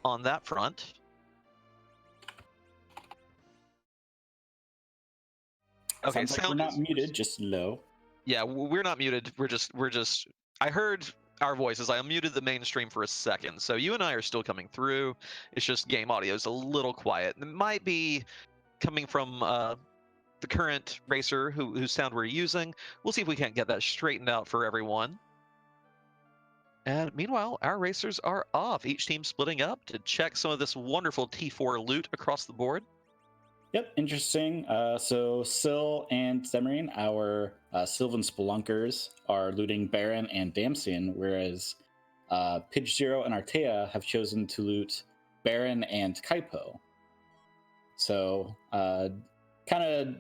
on that front. Okay, Sounds like we're not muted, just low. Yeah, we're not muted. We're just. I heard our voices. I unmuted the main stream for a second, so you and I are still coming through. It's just game audio is a little quiet. It might be coming from the current racer whose sound we're using. We'll see if we can't get that straightened out for everyone. And meanwhile, our racers are off. Each team splitting up to check some of this wonderful T4 loot across the board. Yep, interesting. So Syl and Semarine, our Sylvan Spelunkers, are looting Baron and Damsian, whereas Pidge Zero and Artea have chosen to loot Baron and Kaipo. So kind of,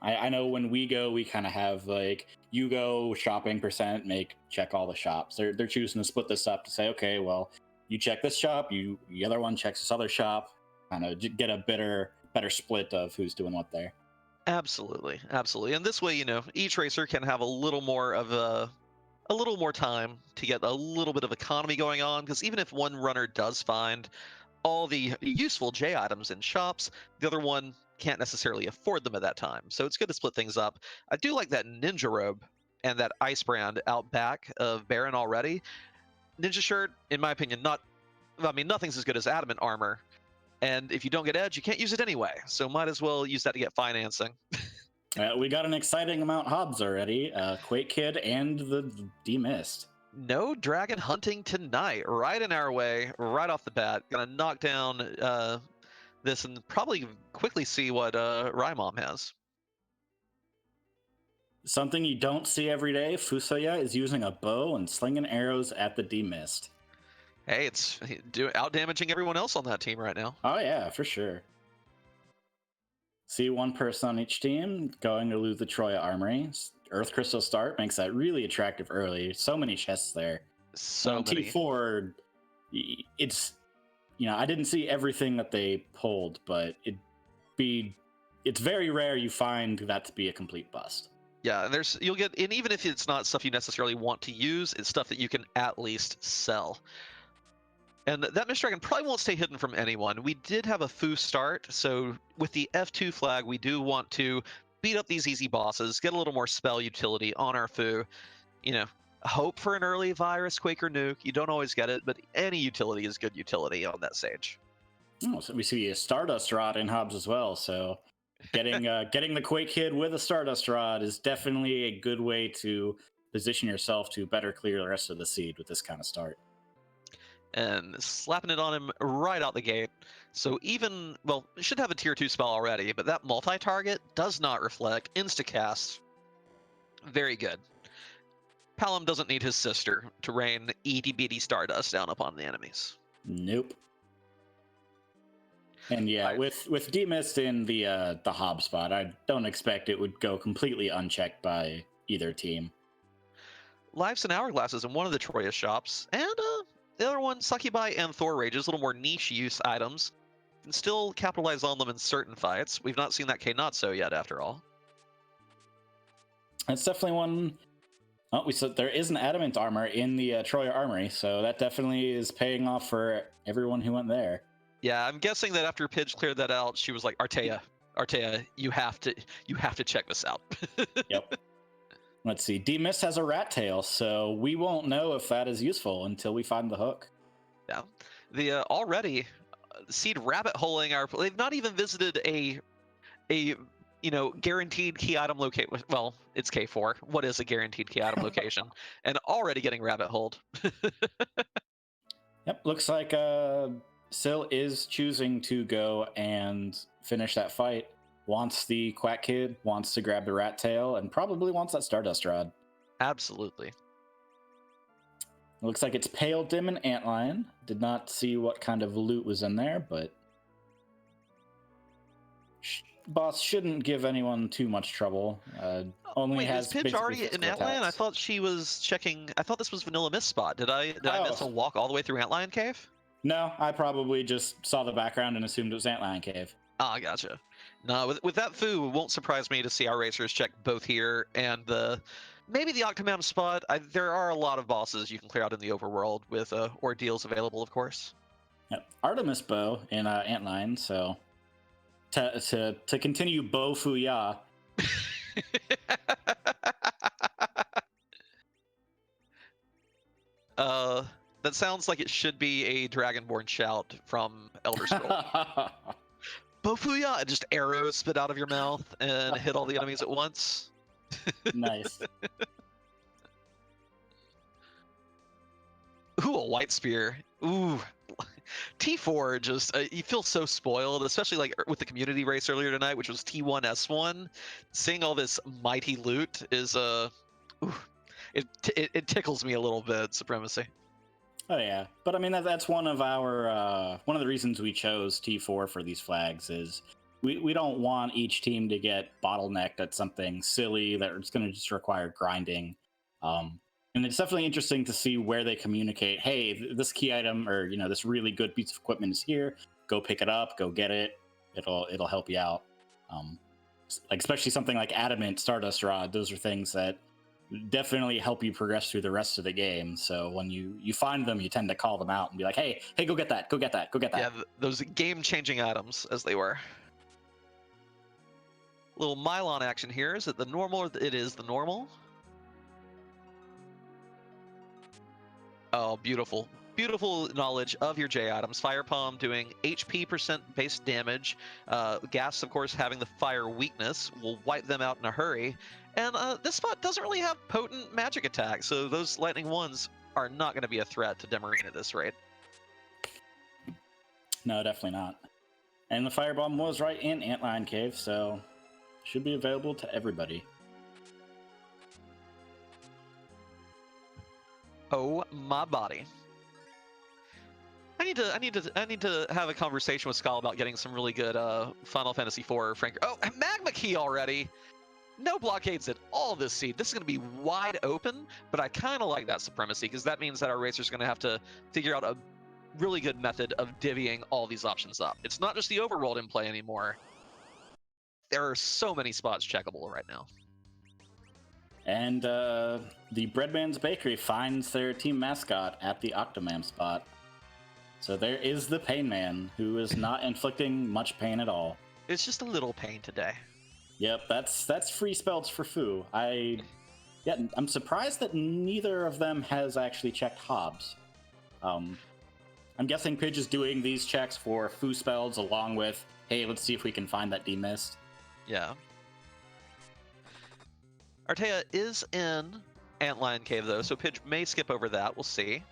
I know when we go, we kind of have like, you go shopping percent, check all the shops. They're choosing to split this up to say, okay, well, you check this shop, the other one checks this other shop, kind of get a better split of who's doing what there. Absolutely, absolutely. And this way, each racer can have a little more time to get a little bit of economy going on, because even if one runner does find all the useful J items in shops, the other one can't necessarily afford them at that time. So it's good to split things up. I do like that ninja robe and that ice brand out back of Baron already. Ninja shirt, in my opinion, nothing's as good as adamant armor. And if you don't get edge, you can't use it anyway. So might as well use that to get financing. We got an exciting amount Hobbs already. Quake Kid and the D-Mist. No dragon hunting tonight. Right in our way, right off the bat. Gonna knock down this and probably quickly see what Rymom has. Something you don't see every day, Fusoya is using a bow and slinging arrows at the D-Mist. Hey, it's out-damaging everyone else on that team right now. Oh yeah, for sure. See one person on each team going to loot the Troya Armory. Earth Crystal Start makes that really attractive early. So many chests there. So many. T4, it's, I didn't see everything that they pulled, but it's very rare you find that to be a complete bust. Yeah, and and even if it's not stuff you necessarily want to use, it's stuff that you can at least sell. And that Mist Dragon probably won't stay hidden from anyone. We did have a Fu start, so with the F2 flag, we do want to beat up these easy bosses, get a little more spell utility on our Fu. Hope for an early Virus, Quake, or Nuke. You don't always get it, but any utility is good utility on that stage. Oh, so we see a Stardust Rod in Hobbs as well, so getting the Quake Kid with a Stardust Rod is definitely a good way to position yourself to better clear the rest of the seed with this kind of start. And slapping it on him right out the gate. So it should have a tier 2 spell already, but that multi-target does not reflect. Instacast. Very good. Palom doesn't need his sister to rain itty-bitty Stardust down upon the enemies. Nope. And yeah, with D-Mist in the Hob spot, I don't expect it would go completely unchecked by either team. Lives and Hourglasses in one of the Troya shops, and the other one, Succubi and Thor Rages, a little more niche use items. Can still capitalize on them in certain fights. We've not seen that K-Not-So yet, after all. That's definitely one. Oh, we said there is an adamant armor in the Troya Armory, so that definitely is paying off for everyone who went there. Yeah, I'm guessing that after Pidge cleared that out, she was like, Artea, you have to check this out. Yep. Let's see. D-Mist has a rat tail, so we won't know if that is useful until we find the hook. Yeah. The already Seed rabbit holing they've not even visited a guaranteed key item location. Well, it's K4. What is a guaranteed key item location? And already getting rabbit holed. Yep, looks like Syl is choosing to go and finish that fight. Wants the Quack Kid, wants to grab the rat tail, and probably wants that Stardust Rod. Absolutely. It looks like it's Pale Dim and Antlion. Did not see what kind of loot was in there, but boss shouldn't give anyone too much trouble. Is Pidge already in Antlion? I thought she was checking. I thought this was Vanilla Mist spot. Did I miss a walk all the way through Antlion Cave? No, I probably just saw the background and assumed it was Antlion Cave. Ah, gotcha. No, with that Fu, it won't surprise me to see our racers check both here and maybe the Octomam spot. There are a lot of bosses you can clear out in the overworld with ordeals available, of course. Yep. Artemis Bow in Antline, so to continue Bo Fuya. That sounds like it should be a Dragonborn shout from Elder Scrolls. Bofuya! And just arrows spit out of your mouth and hit all the enemies at once. Nice. Ooh, a white spear. Ooh. T4 just, you feel so spoiled, especially like with the community race earlier tonight, which was T1S1. Seeing all this mighty loot is, it tickles me a little bit, Supremacy. Oh yeah, but I mean that's one of our one of the reasons we chose T4 for these flags is we don't want each team to get bottlenecked at something silly that's going to just require grinding. And it's definitely interesting to see where they communicate. Hey, this key item or this really good piece of equipment is here. Go pick it up. Go get it. It'll help you out. Like especially something like Adamant, Stardust Rod. Those are things that definitely help you progress through the rest of the game. So when you find them, you tend to call them out and be like, hey, go get that, go get that, go get that. Yeah, those game-changing items, as they were. Little Mylon action here. Is it the normal? It is the normal. Oh, beautiful. Beautiful knowledge of your J items. Fire Palm doing HP percent base damage. Gas, of course, having the fire weakness will wipe them out in a hurry. And this spot doesn't really have potent magic attacks, so those lightning ones are not going to be a threat to Demarine at this rate. No, definitely not. And the Firebomb was right in Antlion Cave, so should be available to everybody. Oh my body. I need to have a conversation with Skull about getting some really good Final Fantasy IV Frank. Oh, Magma Key already. No blockades at all this seed. This is going to be wide open, but I kind of like that Supremacy because that means that our racers are going to have to figure out a really good method of divvying all these options up. It's not just the overworld in play anymore. There are so many spots checkable right now. And the Breadman's Bakery finds their team mascot at the Octomam spot. So there is the Pain Man, who is not inflicting much pain at all. It's just a little pain today. Yep, that's free spells for Fu. I'm surprised that neither of them has actually checked Hobbs. I'm guessing Pidge is doing these checks for Fu spells along with, hey, let's see if we can find that demist. Yeah. Artea is in Antlion Cave though, so Pidge may skip over that. We'll see.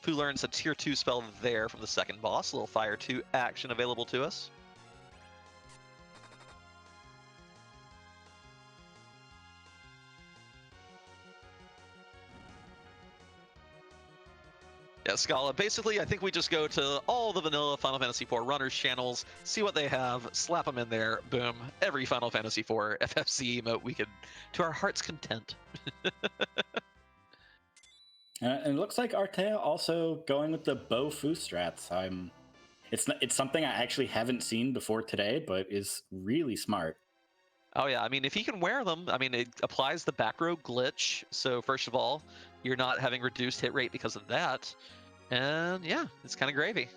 Fu learns a tier 2 spell there from the second boss. A little fire 2 action available to us. Yeah, Scala. Basically, I think we just go to all the vanilla Final Fantasy IV runners channels, see what they have, slap them in there, boom. Every Final Fantasy IV FFC emote we could, to our heart's content. And it looks like Artea also going with the Bow Fu strats. It's something I actually haven't seen before today, but is really smart. Oh yeah, I mean, if he can wear them, I mean, it applies the back row glitch. So first of all, you're not having reduced hit rate because of that. And yeah, it's kind of gravy.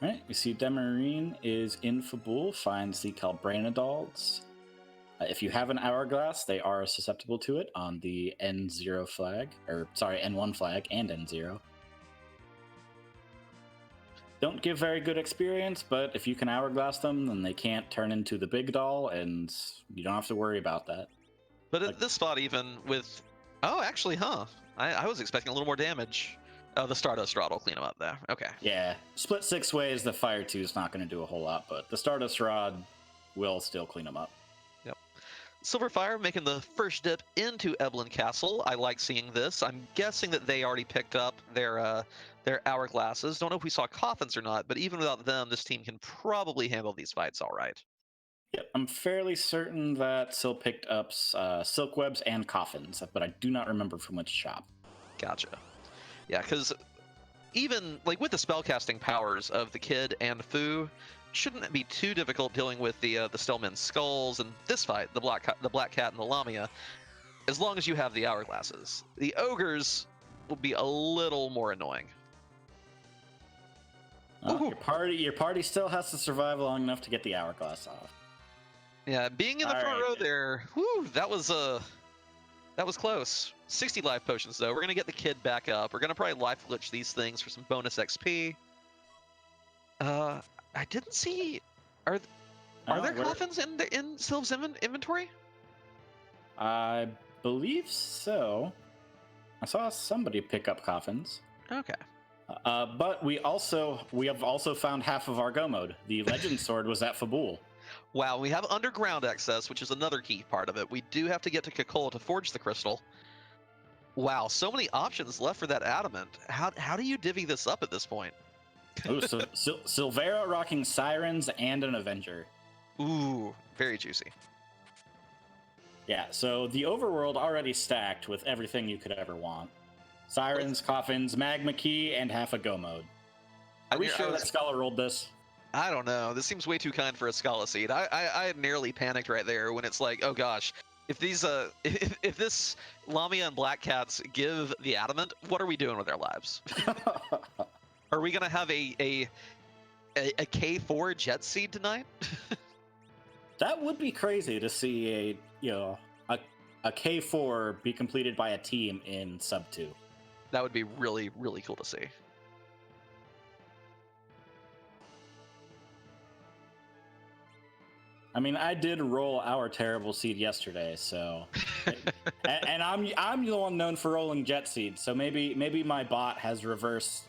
All right, we see Demarine is in Fabul, finds the Calbranadals. If you have an Hourglass, they are susceptible to it on the N0 flag, or sorry, N1 flag and N0. Don't give very good experience, but if you can Hourglass them, then they can't turn into the big doll, and you don't have to worry about that. But at this spot, even with... Oh, actually, huh? I was expecting a little more damage. Oh, the Stardust Rod will clean them up there. Okay. Yeah, split 6 ways, the Fire 2 is not going to do a whole lot, but the Stardust Rod will still clean them up. Yep. Silverfire making the first dip into Evelyn Castle. I like seeing this. I'm guessing that they already picked up their Hourglasses. Don't know if we saw Coffins or not, but even without them, this team can probably handle these fights all right. Yep, I'm fairly certain that Sil picked up Silk Webs and Coffins, but I do not remember from which shop. Gotcha. Yeah, because even like with the spellcasting powers of the Kid and Fu, shouldn't it be too difficult dealing with the Stillman skulls and this fight, the Black Cat and the Lamia. as long as you have the hourglasses. The ogres will be a little more annoying. Your party still has to survive long enough to get the hourglass off. Yeah, being in the front row there, whew, that was close. 60 life potions though. We're gonna get the kid back up. We're gonna probably life glitch these things for some bonus XP. I didn't see. Are there coffins in Sylv's inventory? I believe so. I saw somebody pick up coffins. Okay. But we have also found half of our go mode. The legend sword was at Fabul. Wow, we have underground access, which is another key part of it. We do have to get to Kakola to forge the crystal. Wow, so many options left for that adamant. How do you divvy this up at this point? Ooh, so Silvera rocking sirens and an Avenger. Ooh, very juicy. Yeah, so the overworld already stacked with everything you could ever want. Sirens, coffins, magma key, and half a go mode. Are we sure that Scala rolled this? I don't know. This seems way too kind for a Scala seed. I had nearly panicked right there when it's like, oh gosh, if these if this Lamia and Black Cats give the adamant, what are we doing with our lives? Are we gonna have a K4 jet seed tonight? That would be crazy to see a K4 be completed by a team in sub 2. That would be really, really cool to see. I mean, I did roll our terrible seed yesterday, so and I'm the one known for rolling jet seeds, so maybe my bot has reverse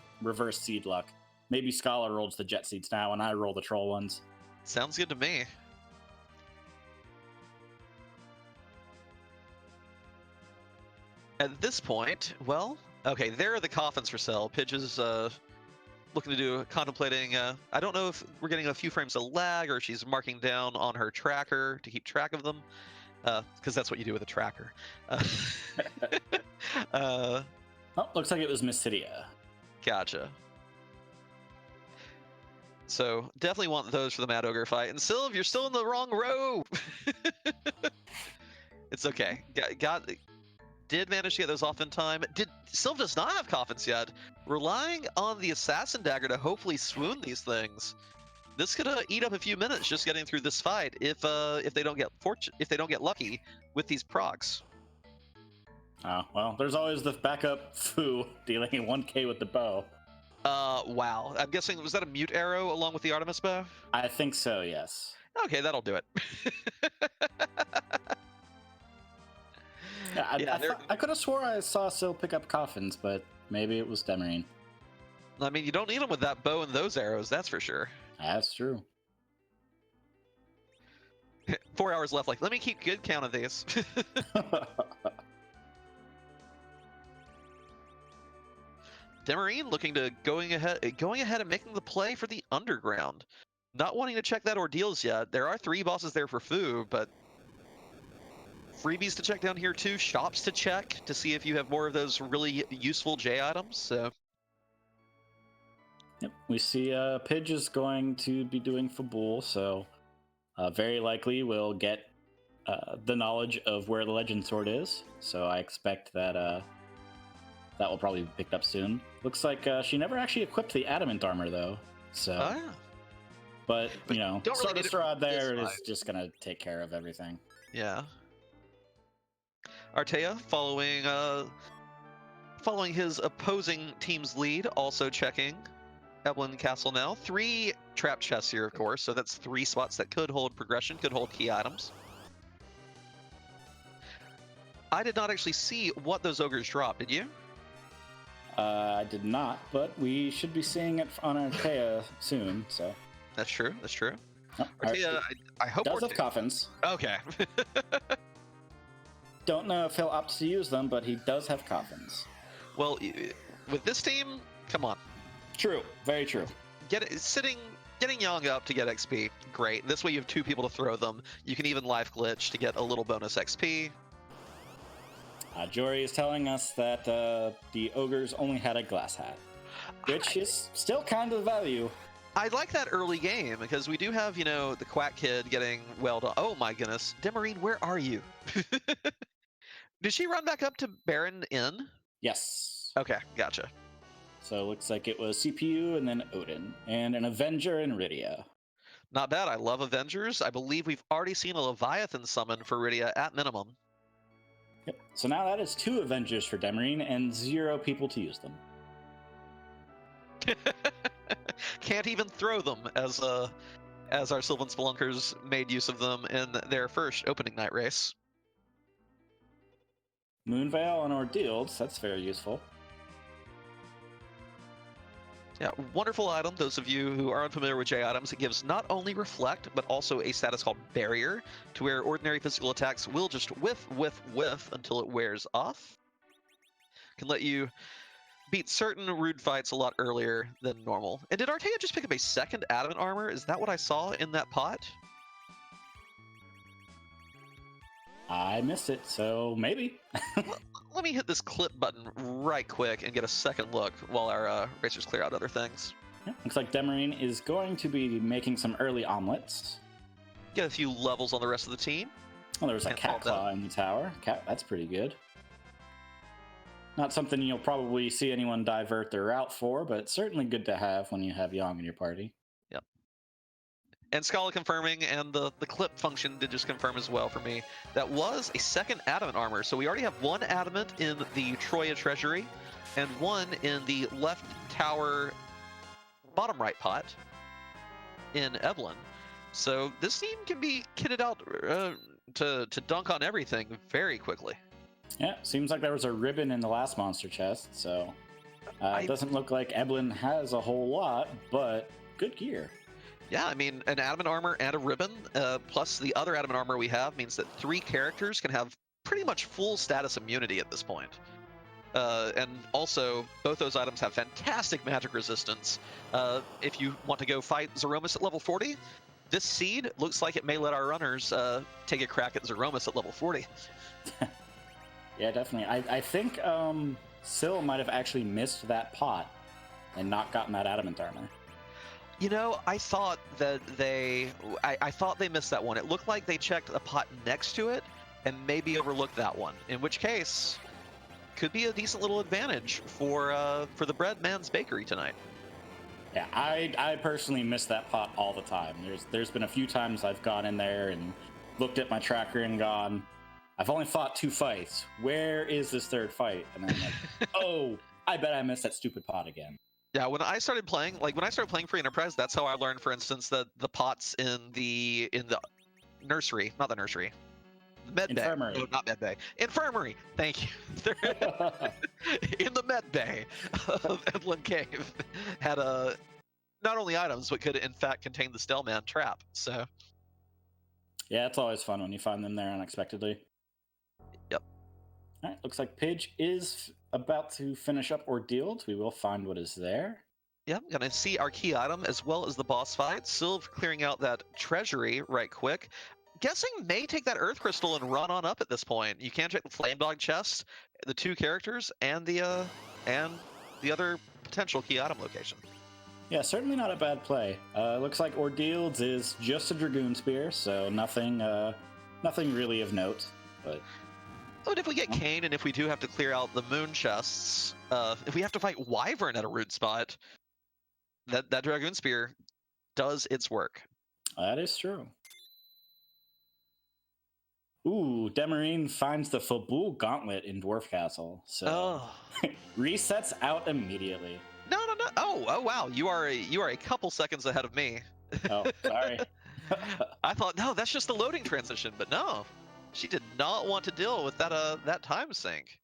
seed luck. Maybe Scala rolls the jet seeds now, and I roll the troll ones. Sounds good to me. At this point, well, okay, there are the coffins for sale. Pidge is looking to do, contemplating, I don't know if we're getting a few frames of lag or she's marking down on her tracker to keep track of them, because that's what you do with a tracker. Oh, looks like it was Miss Cydia. Gotcha. So definitely want those for the Mad Ogre fight. And Sylv, you're still in the wrong row! It's okay. Did manage to get those off in time. Sylv does not have coffins yet. Relying on the assassin dagger to hopefully swoon these things. This could eat up a few minutes just getting through this fight if they don't get lucky with these procs. Oh well, there's always the backup Fu dealing 1k with the bow. Wow. I'm guessing, was that a mute arrow along with the Artemis bow? I think so, yes. Okay, that'll do it. Yeah, I could have swore I saw Syl pick up coffins, but maybe it was Demarine. I mean, you don't need them with that bow and those arrows, that's for sure. That's true. 4 hours left, like, let me keep good count of these. Demarine looking to going ahead and making the play for the underground. Not wanting to check that ordeals yet. There are 3 bosses there for Fu, but freebies to check down here too, shops to check to see if you have more of those really useful J items. So yep, we see Pidge is going to be doing Fabul, so very likely we'll get the knowledge of where the legend sword is. So I expect that that will probably be picked up soon. Looks like she never actually equipped the adamant armor though. So oh, yeah. But you know, Stardust Rod there is just gonna take care of everything. Yeah. Artea following his opposing team's lead, also checking Evelyn Castle now. 3 trap chests here, of course, so that's 3 spots that could hold progression, could hold key items. I did not actually see what those ogres dropped, did you? I did not, but we should be seeing it on Artea soon, so. That's true, that's true. Oh, Artea, I hope does have coffins. Okay. Don't know if he'll opt to use them, but he does have coffins. Well, with this team, come on. True, very true. Getting Young up to get XP, great. This way you have 2 people to throw them. You can even life glitch to get a little bonus XP. Jory is telling us that the ogres only had a glass hat, which is still kind of value. I like that early game because we do have, you know, the Quack Kid getting well done. Oh my goodness, Demarine, where are you? Did she run back up to Baron Inn? Yes. Okay, gotcha. So it looks like it was CPU and then Odin and an Avenger in Rydia. Not bad. I love Avengers. I believe we've already seen a Leviathan summon for Rydia at minimum. Yep. So now that is 2 Avengers for Demarine and 0 people to use them. Can't even throw them as our Sylvan Spelunkers made use of them in their first opening night race. Moonveil and Ordeals, that's very useful. Yeah, wonderful item. Those of you who are unfamiliar with J items, it gives not only Reflect, but also a status called Barrier, to where ordinary physical attacks will just whiff until it wears off. Can let you beat certain rude fights a lot earlier than normal. And did Artea just pick up a second adamant armor? Is that what I saw in that pot? I missed it, so maybe. Let me hit this clip button right quick and get a second look while our racers clear out other things. Yeah, looks like Demarine is going to be making some early omelets. Get a few levels on the rest of the team. Oh, there was a Can't cat fault that. claw in the tower. Cat, that's pretty good. Not something you'll probably see anyone divert their route for, but certainly good to have when you have Yang in your party. Yep. And Scala confirming, and the clip function did just confirm as well for me. That was a second adamant armor. So we already have 1 adamant in the Troya treasury, and 1 in the left tower bottom right pot in Evelyn. So this team can be kitted out to dunk on everything very quickly. Yeah, seems like there was a ribbon in the last monster chest, so it doesn't look like Evelyn has a whole lot, but good gear. Yeah, I mean, an adamant armor and a ribbon, plus the other adamant armor we have, means that 3 characters can have pretty much full status immunity at this point. And also, both those items have fantastic magic resistance. If you want to go fight Zeromus at level 40, this seed looks like it may let our runners take a crack at Zeromus at level 40. Yeah, definitely. I think Syl might have actually missed that pot and not gotten that adamant armor. You know, I thought that I thought they missed that one. It looked like they checked a pot next to it and maybe overlooked that one. In which case, could be a decent little advantage for the Breadman's Bakery tonight. Yeah, I personally miss that pot all the time. There's been a few times I've gone in there and looked at my tracker and gone, I've only fought 2 fights. Where is this 3rd fight? And I'm like, oh, I bet I missed that stupid pot again. Yeah, when I started playing Free Enterprise, that's how I learned, for instance, that the pots in the nursery, not the nursery, the med bay. Infirmary. No, not med bay. Infirmary. Thank you. They're in the med bay of Evelyn Cave had not only items, but could in fact contain the Stellman trap. So yeah, it's always fun when you find them there unexpectedly. Yep. All right, looks like Pidge is about to finish up Ordealed. We will find what is there. Yep, gonna see our key item as well as the boss fight. Sylv clearing out that treasury right quick. Guessing may take that Earth Crystal and run on up at this point. You can check the Flame Dog chest, the 2 characters, and the other potential key item location. Yeah, certainly not a bad play. Looks like Ordealed is just a Dragoon Spear, so nothing really of note. But oh, and if we get Kane, and if we do have to clear out the moon chests, if we have to fight Wyvern at a root spot, that Dragoon Spear does its work. That is true. Ooh, Demarine finds the Fabul Gauntlet in Dwarf Castle, so resets out immediately. No. Oh wow, you are a couple seconds ahead of me. Oh, sorry. I thought, no, that's just the loading transition, but no. She did not want to deal with that time sink.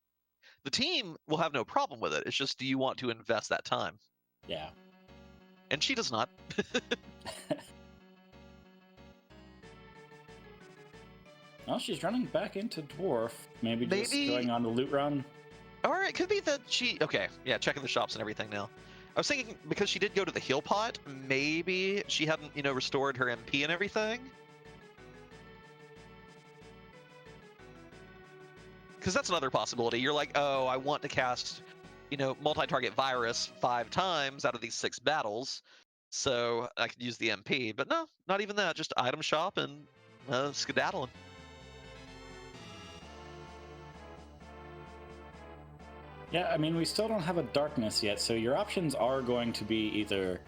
The team will have no problem with it. It's just, do you want to invest that time? Yeah. And she does not. Well, she's running back into Dwarf. Maybe just going on the loot run. Or it could be that she... Okay, yeah, checking the shops and everything now. I was thinking, because she did go to the heal pot, maybe she hadn't, restored her MP and everything. Because that's another possibility. You're like, oh, I want to cast, multi-target virus 5 times out of these 6 battles, so I could use the MP. But no, not even that. Just item shop and skedaddling. Yeah, I mean, we still don't have a darkness yet, so your options are going to be either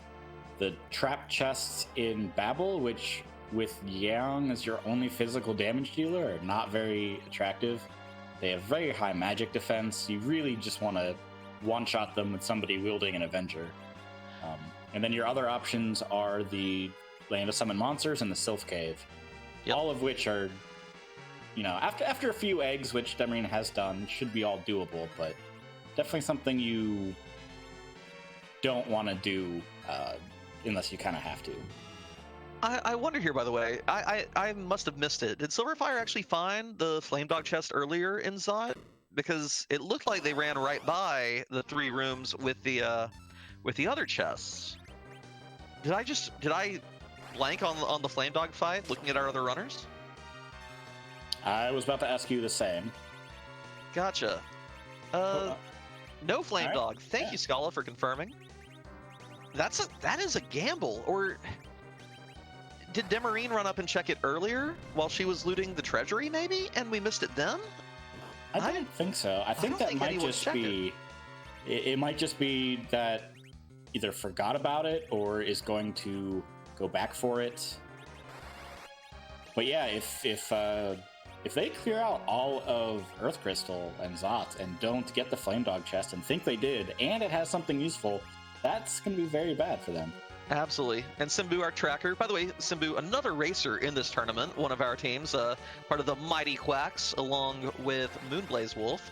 the trap chests in Babel, which with Yang as your only physical damage dealer are not very attractive. They have very high magic defense. You really just want to one-shot them with somebody wielding an Avenger. And then your other options are the Land of Summon Monsters and the Sylph Cave. Yep. All of which are, after a few eggs, which Demarine has done, should be all doable, but definitely something you don't want to do unless you kind of have to. I wonder here, by the way, I must have missed it. Did Silverfire actually find the Flame Dog chest earlier in Zot? Because it looked like they ran right by the 3 rooms with the other chests. Did I blank on the Flame Dog fight looking at our other runners? I was about to ask you the same. Gotcha. No Flame All right. Dog. Thank you, Scala, for confirming. That is a gamble. Or did Demarine run up and check it earlier while she was looting the treasury, maybe, and we missed it then? I don't think so. I think that might just be. It might just be that either forgot about it or is going to go back for it. But yeah, if they clear out all of Earth Crystal and Zot and don't get the Flame Dog chest and think they did, and it has something useful, that's going to be very bad for them. Absolutely. And Simbu, our tracker. By the way, Simbu, another racer in this tournament, one of our teams, part of the Mighty Quacks, along with Moonblaze Wolf.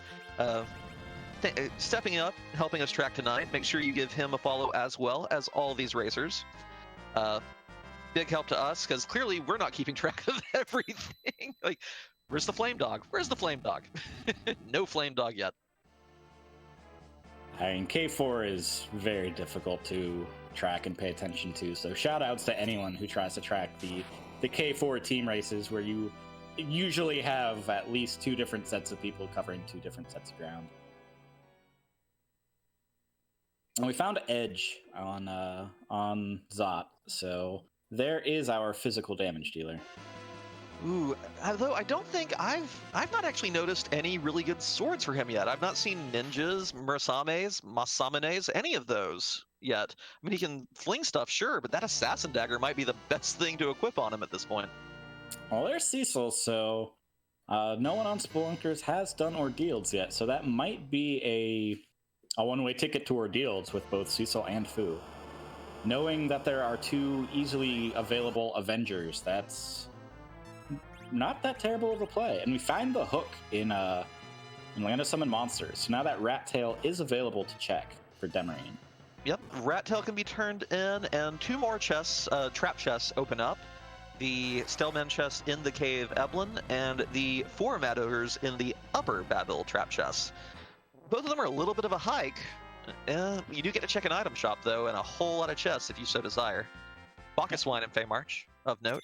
Stepping up, helping us track tonight. Make sure you give him a follow as well as all these racers. Big help to us, because clearly we're not keeping track of everything. Like, where's the Flame Dog? Where's the Flame Dog? No Flame Dog yet. I mean, K4 is very difficult to track and pay attention to, so shout outs to anyone who tries to track the K4 team races, where you usually have at least 2 different sets of people covering 2 different sets of ground. And we found Edge on Zot, so there is our physical damage dealer. Ooh, although I don't think I've not actually noticed any really good swords for him yet. I've not seen ninjas, murasames, masamenes, any of those yet. I mean, he can fling stuff, sure, but that assassin dagger might be the best thing to equip on him at this point. Well, there's Cecil, so no one on Spelunkers has done Ordeals yet, so that might be a one-way ticket to Ordeals with both Cecil and Fu. Knowing that there are 2 easily available Avengers, that's not that terrible of a play. And we find the hook in Land of Summon Monsters, so now that Rat Tail is available to check for Demarine. Yep, Rat Tail can be turned in, and 2 more chests, trap chests, open up. The Stelman chest in the Cave Eblin, and the 4 Mad Ogres in the Upper Babel trap chests. Both of them are a little bit of a hike. You do get to check an item shop, though, and a whole lot of chests if you so desire. Bacchus wine and Feymarch, of note.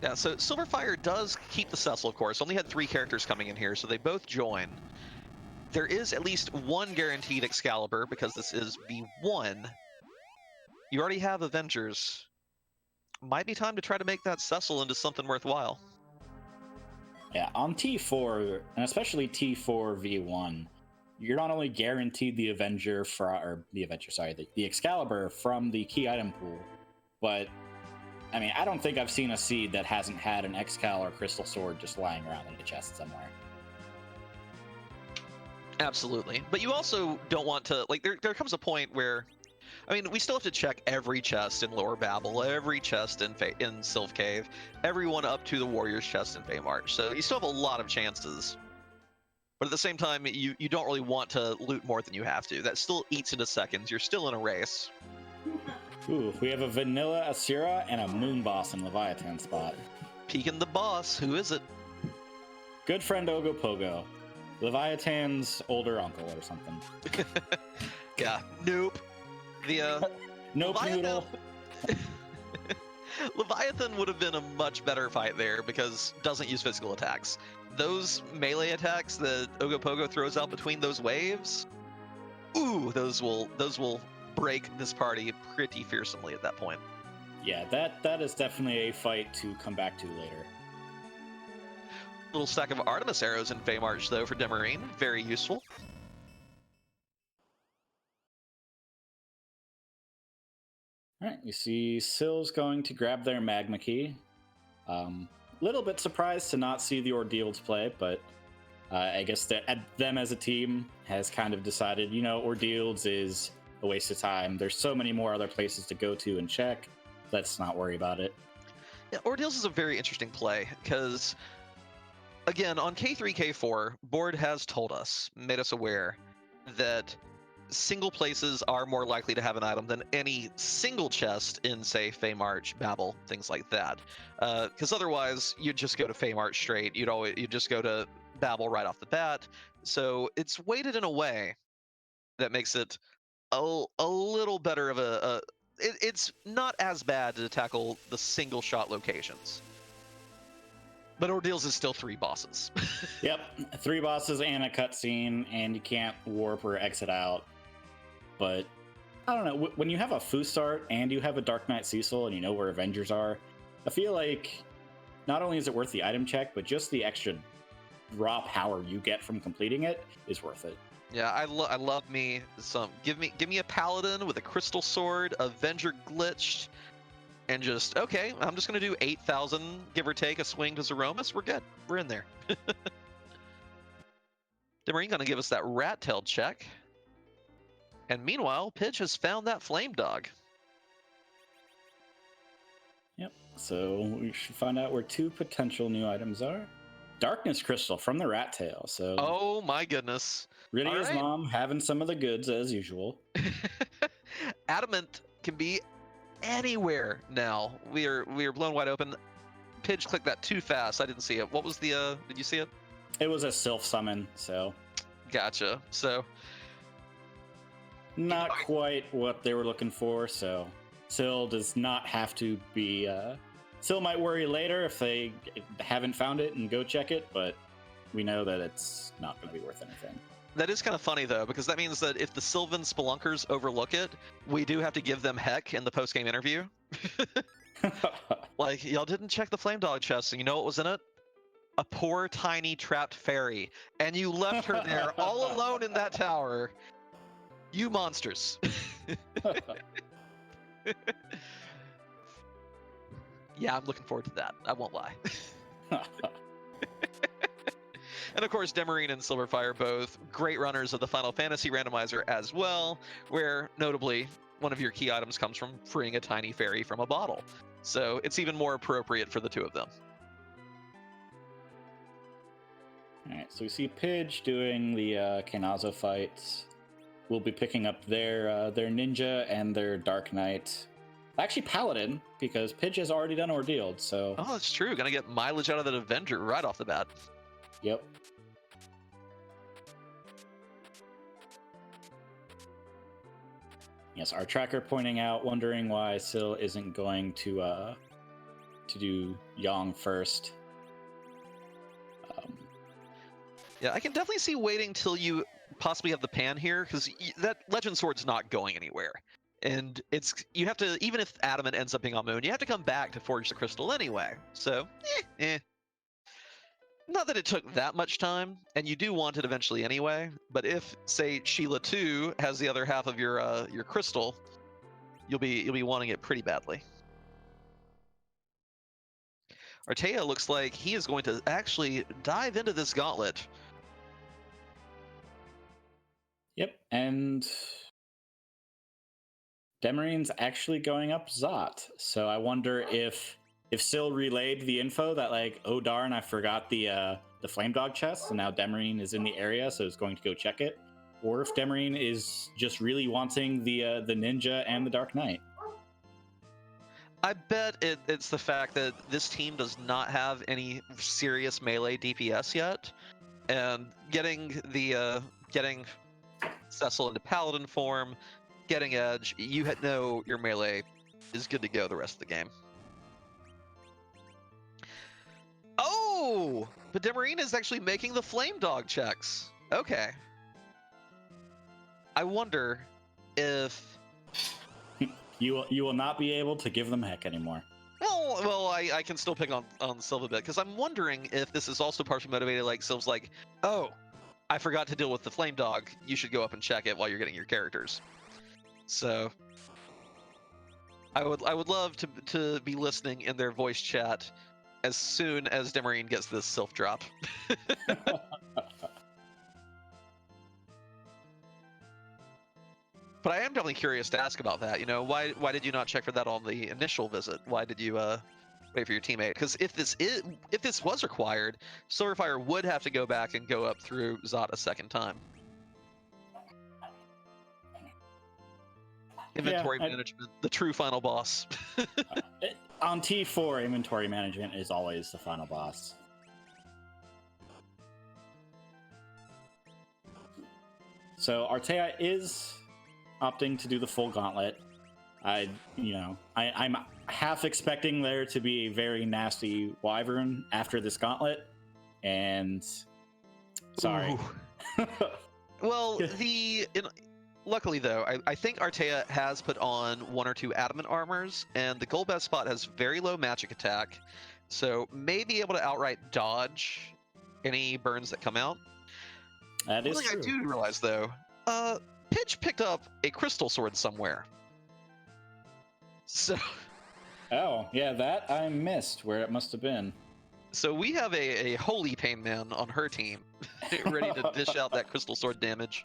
Yeah, so Silverfire does keep the Cecil course. Only had 3 characters coming in here, so they both join. There is at least 1 guaranteed Excalibur, because this is V1. You already have Avengers. Might be time to try to make that Cecil into something worthwhile. Yeah, on T4, and especially T4 V1, you're not only guaranteed the the Excalibur from the key item pool, but I mean, I don't think I've seen a seed that hasn't had an Excalibur Crystal Sword just lying around in the chest somewhere. Absolutely. But you also don't want to, like, there comes a point where, I mean, we still have to check every chest in Lower Babel, every chest in Sylph Cave, everyone up to the Warrior's chest in Feymarch. So you still have a lot of chances. But at the same time, you don't really want to loot more than you have to. That still eats into seconds. You're still in a race. Ooh, we have a Vanilla Asura and a Moon Boss in Leviathan spot. Peeking the boss. Who is it? Good friend Ogopogo. Leviathan's older uncle or something. Yeah. Nope. Nope noodle. Leviathan would have been a much better fight there because it doesn't use physical attacks. Those melee attacks that Ogopogo throws out between those waves, ooh, those will break this party pretty fearsomely at that point. Yeah, that is definitely a fight to come back to later. Little stack of Artemis arrows in Feymarch, though, for Demarine. Very useful. All right, you see Syl's going to grab their Magma Key. Little bit surprised to not see the Ordeals play, but I guess that them as a team has kind of decided, you know, Ordeals is a waste of time. There's so many more other places to go to and check. Let's not worry about it. Yeah, Ordeals is a very interesting play because, again, on K3, K4, board has told us, made us aware that single places are more likely to have an item than any single chest in, say, Feymarch, Babel, things like that. Because otherwise, you'd just go to Feymarch straight. You'd just go to Babel right off the bat. So it's weighted in a way that makes it a little better of it's not as bad to tackle the single shot locations. But Ordeals is still 3 bosses. Yep, 3 bosses and a cutscene, and you can't warp or exit out. But I don't know, when you have a Fusart and you have a Dark Knight Cecil and you know where Avengers are, I feel like not only is it worth the item check, but just the extra raw power you get from completing it is worth it. Yeah, I love me some. Give me a paladin with a crystal sword, Avenger glitched, and just okay. I'm just gonna do 8,000, give or take, a swing to Zeromus. We're good. We're in there. Demarine gonna give us that rat tail check. And meanwhile, Pidge has found that flame dog. Yep. So we should find out where 2 potential new items are. Darkness Crystal from the Rat Tail. So Oh my goodness. Rydia's right. mom having some of the goods as usual. Adamant can be anywhere now. We are blown wide open. Pidge clicked that too fast. I didn't see it. What was the did you see it? It was a Sylph summon, so Gotcha. So not quite what they were looking for. So Syl does not have to be. Syl might worry later if they haven't found it and go check it, but we know that it's not going to be worth anything. that is kind of funny though, because that means that if the Sylvan Spelunkers overlook it, we do have to give them heck in the post-game interview. Like, y'all didn't check the Flame Dog chest, and you know what was in it? A poor, tiny, trapped fairy. And you left her there all alone in that tower. You monsters. Yeah, I'm looking forward to that. I won't lie. And of course, Demarine and Silverfire, both great runners of the Final Fantasy randomizer as well, where notably one of your key items comes from freeing a tiny fairy from a bottle. So it's even more appropriate for the 2 of them. All right, so we see Pidge doing the Kanazo fights. We'll be picking up their ninja and their Dark Knight. Actually, Paladin, because Pidge has already done Ordealed, so... Oh, that's true. Gonna get mileage out of that Avenger right off the bat. Yep. Yes, our tracker pointing out, wondering why Syl isn't going to do Yang first. Yeah, I can definitely see waiting till you possibly have the pan here, because that Legend Sword's not going anywhere. And you have to, even if Adamant ends up being on Moon, you have to come back to forge the crystal anyway. So, Not that it took that much time, and you do want it eventually anyway, but if, say, Sheila 2 has the other half of your crystal, you'll be wanting it pretty badly. Artea looks like he is going to actually dive into this gauntlet. Yep, and Demarine's actually going up Zot. So I wonder if Syl relayed the info that, like, oh darn, I forgot the Flame Dog chest, and now Demarine is in the area, so it's going to go check it. Or if Demarine is just really wanting the ninja and the Dark Knight. I bet it's the fact that this team does not have any serious melee DPS yet, and getting Cecil into Paladin form, getting Edge, you know your melee is good to go the rest of the game. Oh, but Demarine is actually making the Flame Dog checks. Okay. I wonder if You will not be able to give them heck anymore. Well, I can still pick on Sylva a bit because I'm wondering if this is also partially motivated. Like Sylv's like, oh, I forgot to deal with the flame dog. You should go up and check it while you're getting your characters. So I would love to be listening in their voice chat as soon as Demarine gets this Sylph drop. But I am definitely curious to ask about that. You know, why did you not check for that on the initial visit? Why did you wait for your teammate? Because if this was required, Silverfire would have to go back and go up through Zot a second time. Inventory management, the true final boss. On T4, inventory management is always the final boss. So Artea is opting to do the full gauntlet. I'm half expecting there to be a very nasty wyvern after this gauntlet, and sorry. Well, luckily though, I think Artea has put on 1 or 2 adamant armors, and the Golbez spot has very low magic attack, so may be able to outright dodge any burns that come out. That is true. I do realize though, Pidge picked up a crystal sword somewhere. So. Oh, yeah, that I missed where it must have been. So we have a holy pain man on her team, ready to dish out that crystal sword damage.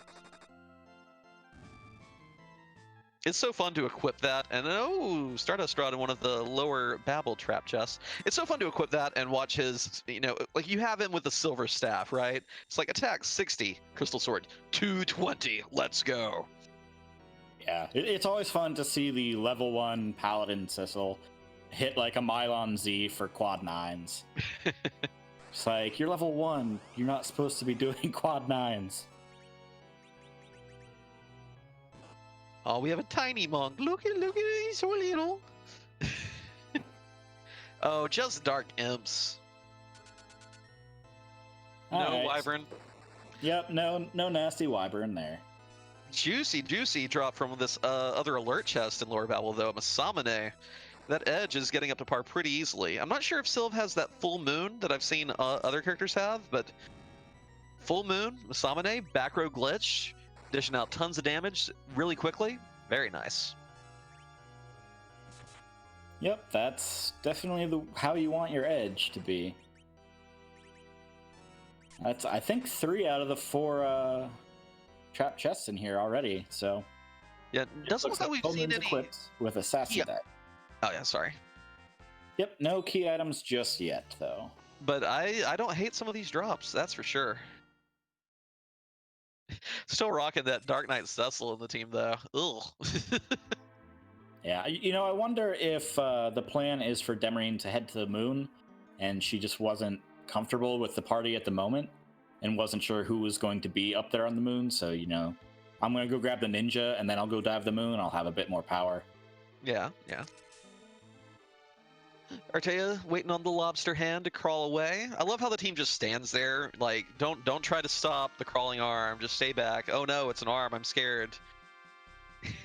It's so fun to equip that, and oh, Stardust Rod in one of the lower Babel trap chests. It's so fun to equip that and watch his, like you have him with the silver staff, right? It's like attack 60, crystal sword, 220, let's go. Yeah, it's always fun to see the level 1 Paladin Sissel hit like a Mylon Z for quad 9s. It's like, you're level 1, you're not supposed to be doing quad 9s. Oh, we have a tiny monk. Look at he's so little. Oh, just dark imps. No wyvern. Yep, no nasty wyvern there. Juicy drop from this other alert chest in Lower Babel, though. Masamune. That edge is getting up to par pretty easily. I'm not sure if Sylv has that full moon that I've seen other characters have, but full moon, Masamune, back row glitch, dishing out tons of damage really quickly. Very nice. Yep, that's definitely how you want your edge to be. That's, I think, 3 out of the 4 trap chests in here already, so. Yeah, doesn't look like we've seen any equipped with assassin deck. Oh yeah, sorry. Yep, no key items just yet, though. But I don't hate some of these drops, that's for sure. Still rocking that Dark Knight Cecil in the team, though. Ugh. Yeah, I wonder if the plan is for Demarine to head to the moon, and she just wasn't comfortable with the party at the moment, and wasn't sure who was going to be up there on the moon, so, I'm going to go grab the ninja, and then I'll go dive the moon, I'll have a bit more power. Yeah. Artea waiting on the lobster hand to crawl away. I love how the team just stands there, like, don't try to stop the crawling arm, just stay back. Oh no, it's an arm, I'm scared.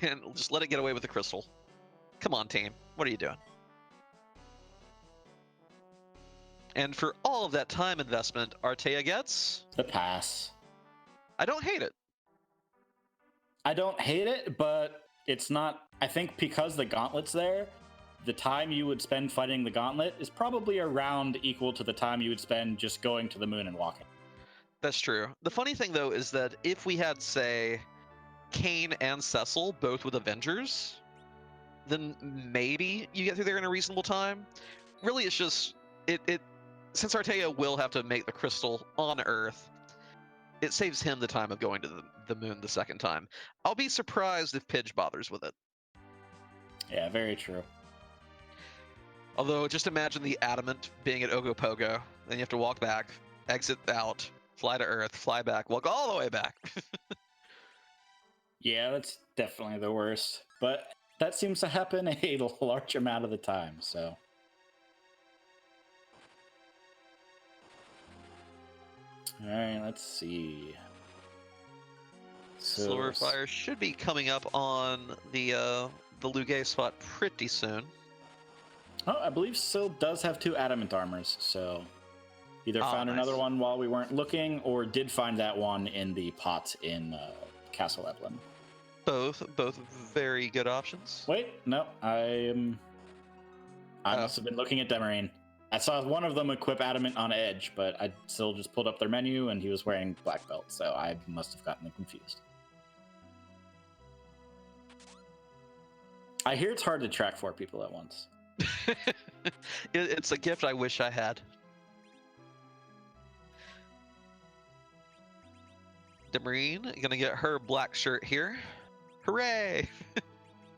And just let it get away with the crystal. Come on, team, what are you doing? And for all of that time investment, Artea gets the pass. I don't hate it. I don't hate it, but it's not, I think because the gauntlet's there, the time you would spend fighting the gauntlet is probably around equal to the time you would spend just going to the moon and walking. That's true. The funny thing, though, is that if we had, say, Kane and Cecil both with Avengers, then maybe you get through there in a reasonable time. Really, it's just, since Artea will have to make the crystal on Earth, it saves him the time of going to the moon the second time. I'll be surprised if Pidge bothers with it. Yeah, very true. Although, just imagine the adamant being at Ogopogo, then you have to walk back, exit out, fly to Earth, fly back, walk all the way back. Yeah, that's definitely the worst. But that seems to happen a large amount of the time, so. Alright, let's see. Silverfire should be coming up on the the Lugay spot pretty soon. Oh, I believe Syl does have 2 adamant armors, so either found Nice. another one while we weren't looking, or did find that one in the pot in Castle Evelyn. Both very good options. Wait, no, I must have been looking at Demarine. I saw one of them equip adamant on edge, but I still just pulled up their menu and he was wearing black belt, so I must have gotten them confused. I hear it's hard to track 4 people at once. It's a gift I wish I had. Demarine gonna get her black shirt here. Hooray!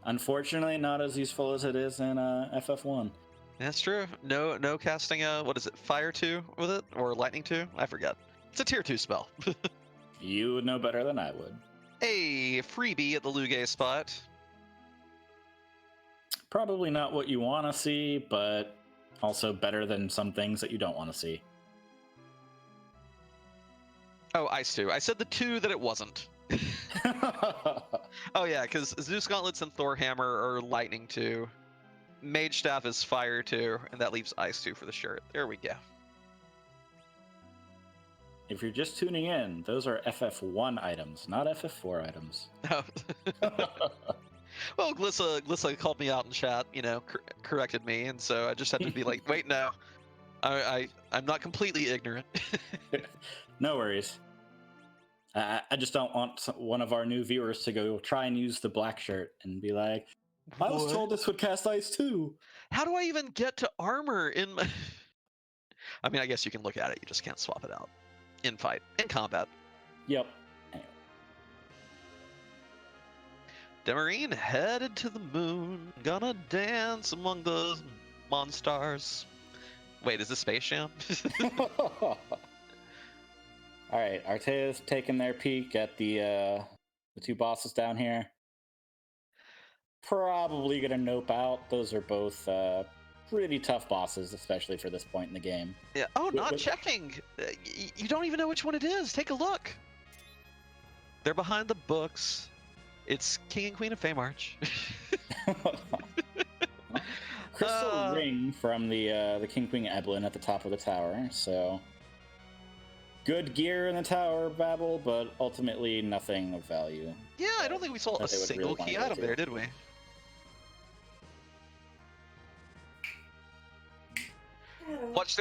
Unfortunately, not as useful as it is in FF1. That's true. No casting what is it, Fire 2 with it? Or Lightning 2? I forget. It's a tier 2 spell. You would know better than I would. A freebie at the Lugay spot. Probably not what you want to see, but also better than some things that you don't want to see. Oh, Ice 2. I said the 2 that it wasn't. Oh yeah, because Zeus Gauntlets and Thor Hammer are Lightning 2. Mage Staff is Fire 2, and that leaves Ice 2 for the shirt. There we go. If you're just tuning in, those are FF1 items, not FF4 items. Oh. Well, Glissa called me out in chat, corrected me, and so I just had to be like, wait, no. I'm not completely ignorant. No worries. I just don't want one of our new viewers to go try and use the black shirt and be like, I was told this would cast ice too. How do I even get to armor in my... I mean, I guess you can look at it, you just can't swap it out. In combat. Yep. Anyway. Demarine headed to the moon, gonna dance among the monstars. Wait, is this Space Jam? All right, Artea's taking their peek at the 2 bosses down here. Probably gonna nope out. Those are both pretty tough bosses, especially for this point in the game. Yeah. Oh, not checking. You don't even know which one it is. Take a look. They're behind the books. It's King and Queen of Feymarch. Crystal ring from the King Queen Evelyn at the top of the tower. So good gear in the tower, Babel, but ultimately nothing of value. Yeah, I don't think we saw a single really key item there, did we? Watch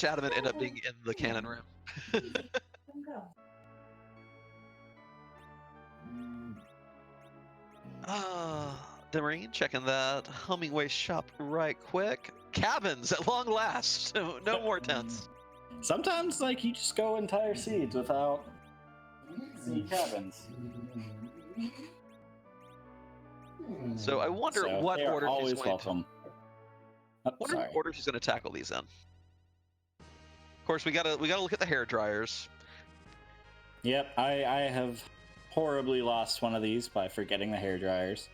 Adamant end up being in the cannon room. Demarine checking that Hummingway shop right quick. Cabins at long last. No more tents. Sometimes, you just go entire seeds without seed cabins. So I wonder what order always welcome. What order she's going to tackle these in. Of course, we gotta look at the hair dryers. Yep, I have horribly lost one of these by forgetting the hair dryers.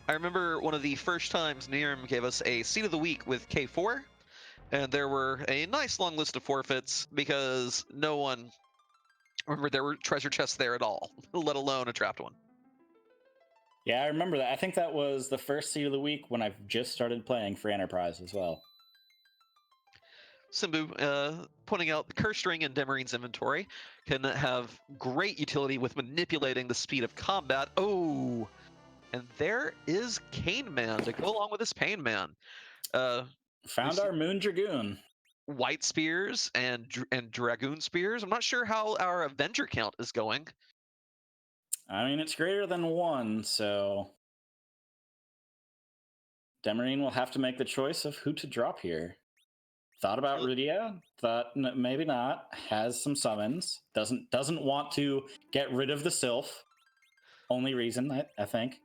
I remember one of the first times Nirm gave us a seed of the week with K4, and there were a nice long list of forfeits because no one remembered there were treasure chests there at all, let alone a trapped one. Yeah, I remember that. I think that was the first seed of the week when I've just started playing for Enterprise as well. Simbu pointing out the Cursed Ring in Demarine's inventory can have great utility with manipulating the speed of combat. Oh, and there is Cane Man to go along with this Pain Man. Found our Moon Dragoon. White Spears and Dragoon Spears. I'm not sure how our Avenger count is going. I mean, it's greater than 1, so Demarine will have to make the choice of who to drop here. Thought about Rydia, thought maybe not, has some summons, doesn't want to get rid of the Sylph. Only reason, I think.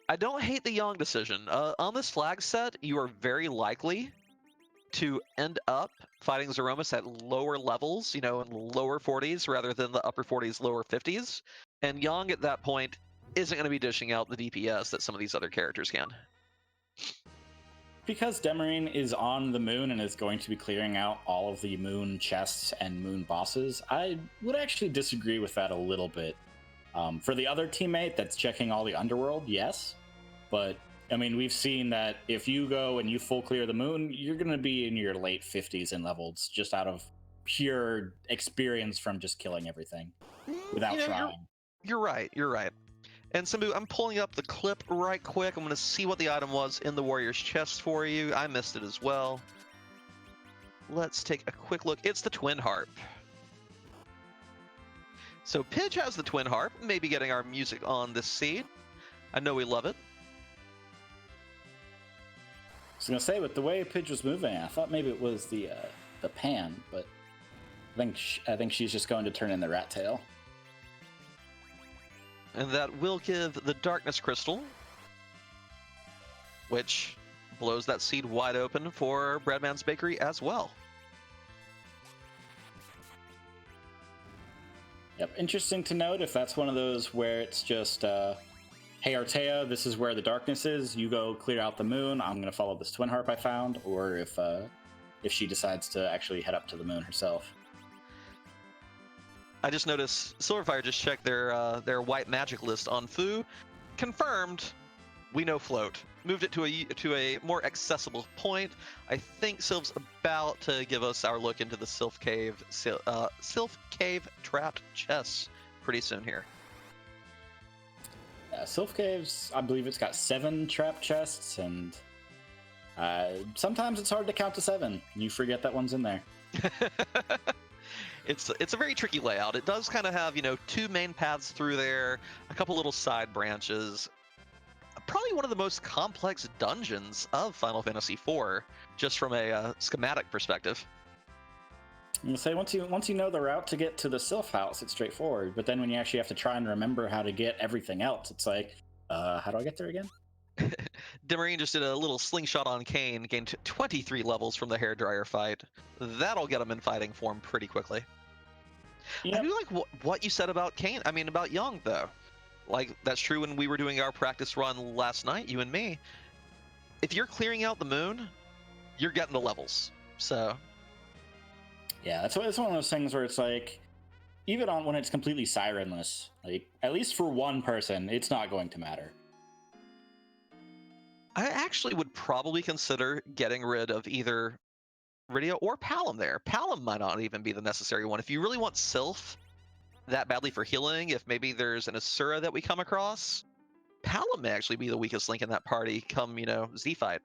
I don't hate the Yang decision. On this flag set, you are very likely to end up fighting Zeromus at lower levels, in lower 40s rather than the upper 40s, lower 50s. And Yang at that point isn't going to be dishing out the DPS that some of these other characters can. Because Demarine is on the moon and is going to be clearing out all of the moon chests and moon bosses, I would actually disagree with that a little bit. For the other teammate that's checking all the underworld, yes. But, I mean, we've seen that if you go and you full clear the moon, you're going to be in your late 50s in levels just out of pure experience from just killing everything without trying. You're right. You're right. And Simbu, I'm pulling up the clip right quick. I'm going to see what the item was in the warrior's chest for you. I missed it as well. Let's take a quick look. It's the Twin Harp. So Pidge has the Twin Harp, maybe getting our music on this seed. I know we love it. I was gonna say, with the way Pidge was moving, I thought maybe it was the pan, but I think she's just going to turn in the rat tail. And that will give the Darkness Crystal, which blows that seed wide open for Breadman's Bakery as well. Yep, interesting to note if that's one of those where it's just, hey Artea, this is where the darkness is, you go clear out the moon, I'm going to follow this Twin Harp I found, or if she decides to actually head up to the moon herself. I just noticed Silverfire just checked their white magic list on Fu. Confirmed, we know float. Moved it to a more accessible point. I think Sylv's about to give us our look into the Sylph Cave trapped chests pretty soon here. Sylph Caves, I believe it's got 7 trap chests, and sometimes it's hard to count to 7. You forget that one's in there. It's a very tricky layout. It does kind of have, 2 main paths through there, a couple little side branches. Probably one of the most complex dungeons of Final Fantasy IV, just from a schematic perspective. I'm gonna say once you know the route to get to the Sylph house, it's straightforward. But then when you actually have to try and remember how to get everything else, it's like, how do I get there again? Demarine just did a little slingshot on Kane, gained 23 levels from the hairdryer fight. That'll get him in fighting form pretty quickly. Yep. I do like what you said about Kane. I mean, about Young, though. Like, that's true when we were doing our practice run last night, you and me. If you're clearing out the moon, you're getting the levels. So... yeah, it's one of those things where it's like, even when it's completely sirenless, like, at least for one person, it's not going to matter. I actually would probably consider getting rid of either Rydia or Palom there. Palom might not even be the necessary one. If you really want Sylph that badly for healing, if maybe there's an Asura that we come across, Palom may actually be the weakest link in that party come, Z fight.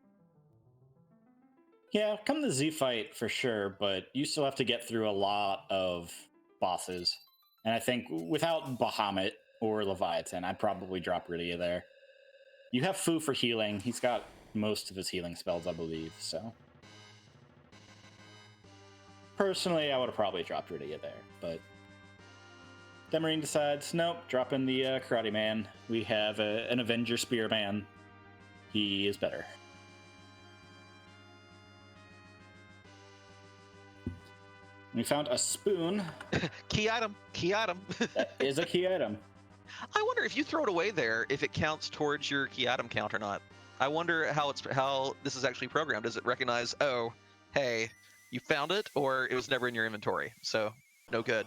Yeah, come the Z fight for sure, but you still have to get through a lot of bosses. And I think without Bahamut or Leviathan, I'd probably drop Rydia there. You have Fu for healing. He's got most of his healing spells, I believe, so... personally, I would have probably dropped Rydia there, but... Demarine decides, nope, drop in the Karate Man. We have an Avenger Spearman. He is better. We found a spoon. Key item. Key item. That is a key item. I wonder if you throw it away there, if it counts towards your key item count or not. I wonder how this is actually programmed. Does it recognize, oh, hey, you found it, or it was never in your inventory, so no good.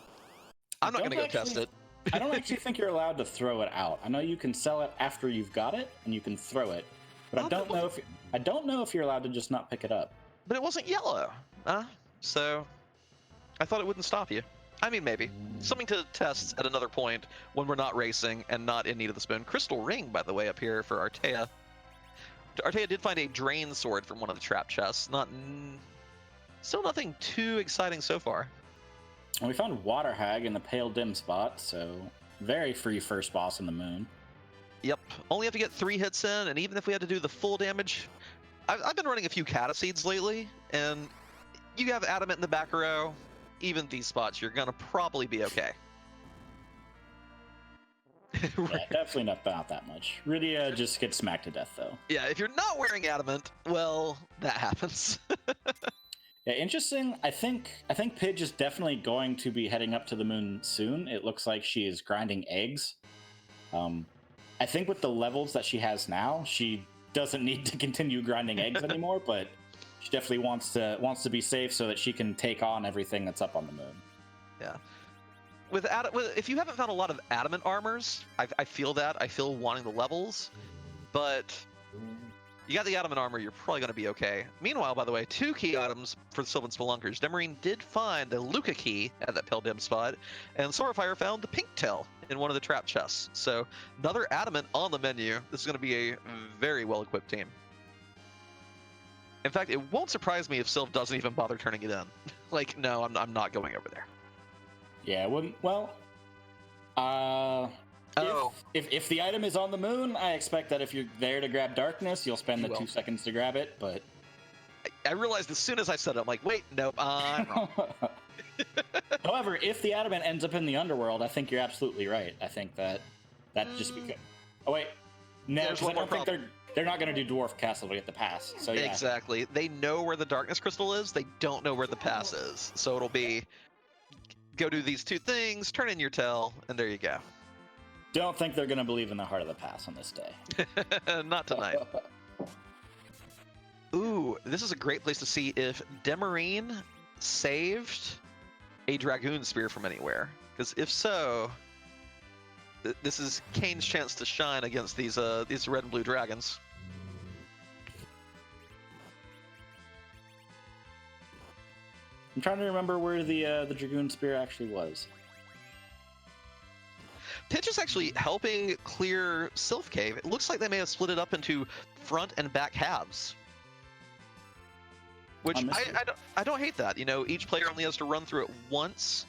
I'm not going to go test it. I don't actually think you're allowed to throw it out. I know you can sell it after you've got it, and you can throw it, but I don't know if you're allowed to just not pick it up. But it wasn't yellow, so I thought it wouldn't stop you. I mean, maybe. Something to test at another point when we're not racing and not in need of the spoon. Crystal ring, by the way, up here for Artea. Artea did find a drain sword from one of the trap chests. Still nothing too exciting so far. And we found Water Hag in the Pale Dim spot, so very free first boss in the moon. Yep. Only have to get 3 hits in, and even if we had to do the full damage... I've been running a few Cataseeds lately, and you have Adamant in the back row, even these spots, you're going to probably be okay. Yeah, definitely not that much. Rydia just gets smacked to death, though. Yeah, if you're not wearing Adamant, well, that happens. Yeah, interesting. I think Pidge is definitely going to be heading up to the moon soon. It looks like she is grinding eggs. I think with the levels that she has now, she doesn't need to continue grinding eggs anymore, but she definitely wants to be safe so that she can take on everything that's up on the moon. Yeah. if you haven't found a lot of adamant armors, I feel that. I feel wanting the levels, but you got the adamant armor, you're probably going to be okay. Meanwhile, by the way, 2 key items for the Sylvan Spelunkers. Demarine did find the Luca key at that Pale Dim spot, and Sorafire found the pink tail in one of the trap chests. So another adamant on the menu. This is going to be a very well-equipped team. In fact, it won't surprise me if Sylv doesn't even bother turning it in. Like, no, I'm not going over there. Yeah, it wouldn't. Well, if the item is on the moon, I expect that if you're there to grab darkness, you'll spend the 2 seconds to grab it. But I realized as soon as I said it, I'm like, wait, nope, I'm wrong. However, if the adamant ends up in the underworld, I think you're absolutely right. I think that just because. Oh wait, no, I don't think they're not going to do Dwarf Castle to get the pass. So yeah. Exactly. They know where the darkness crystal is. They don't know where the pass is. So it'll be go do these 2 things, turn in your tail, and there you go. Don't think they're going to believe in the heart of the pass on this day. Not tonight. Ooh, this is a great place to see if Demarine saved a Dragoon Spear from anywhere. Because if so, this is Kane's chance to shine against these red and blue dragons. I'm trying to remember where the Dragoon Spear actually was. Pitch is actually helping clear Sylph Cave. It looks like they may have split it up into front and back halves. Which I don't hate that. You know, each player only has to run through it once.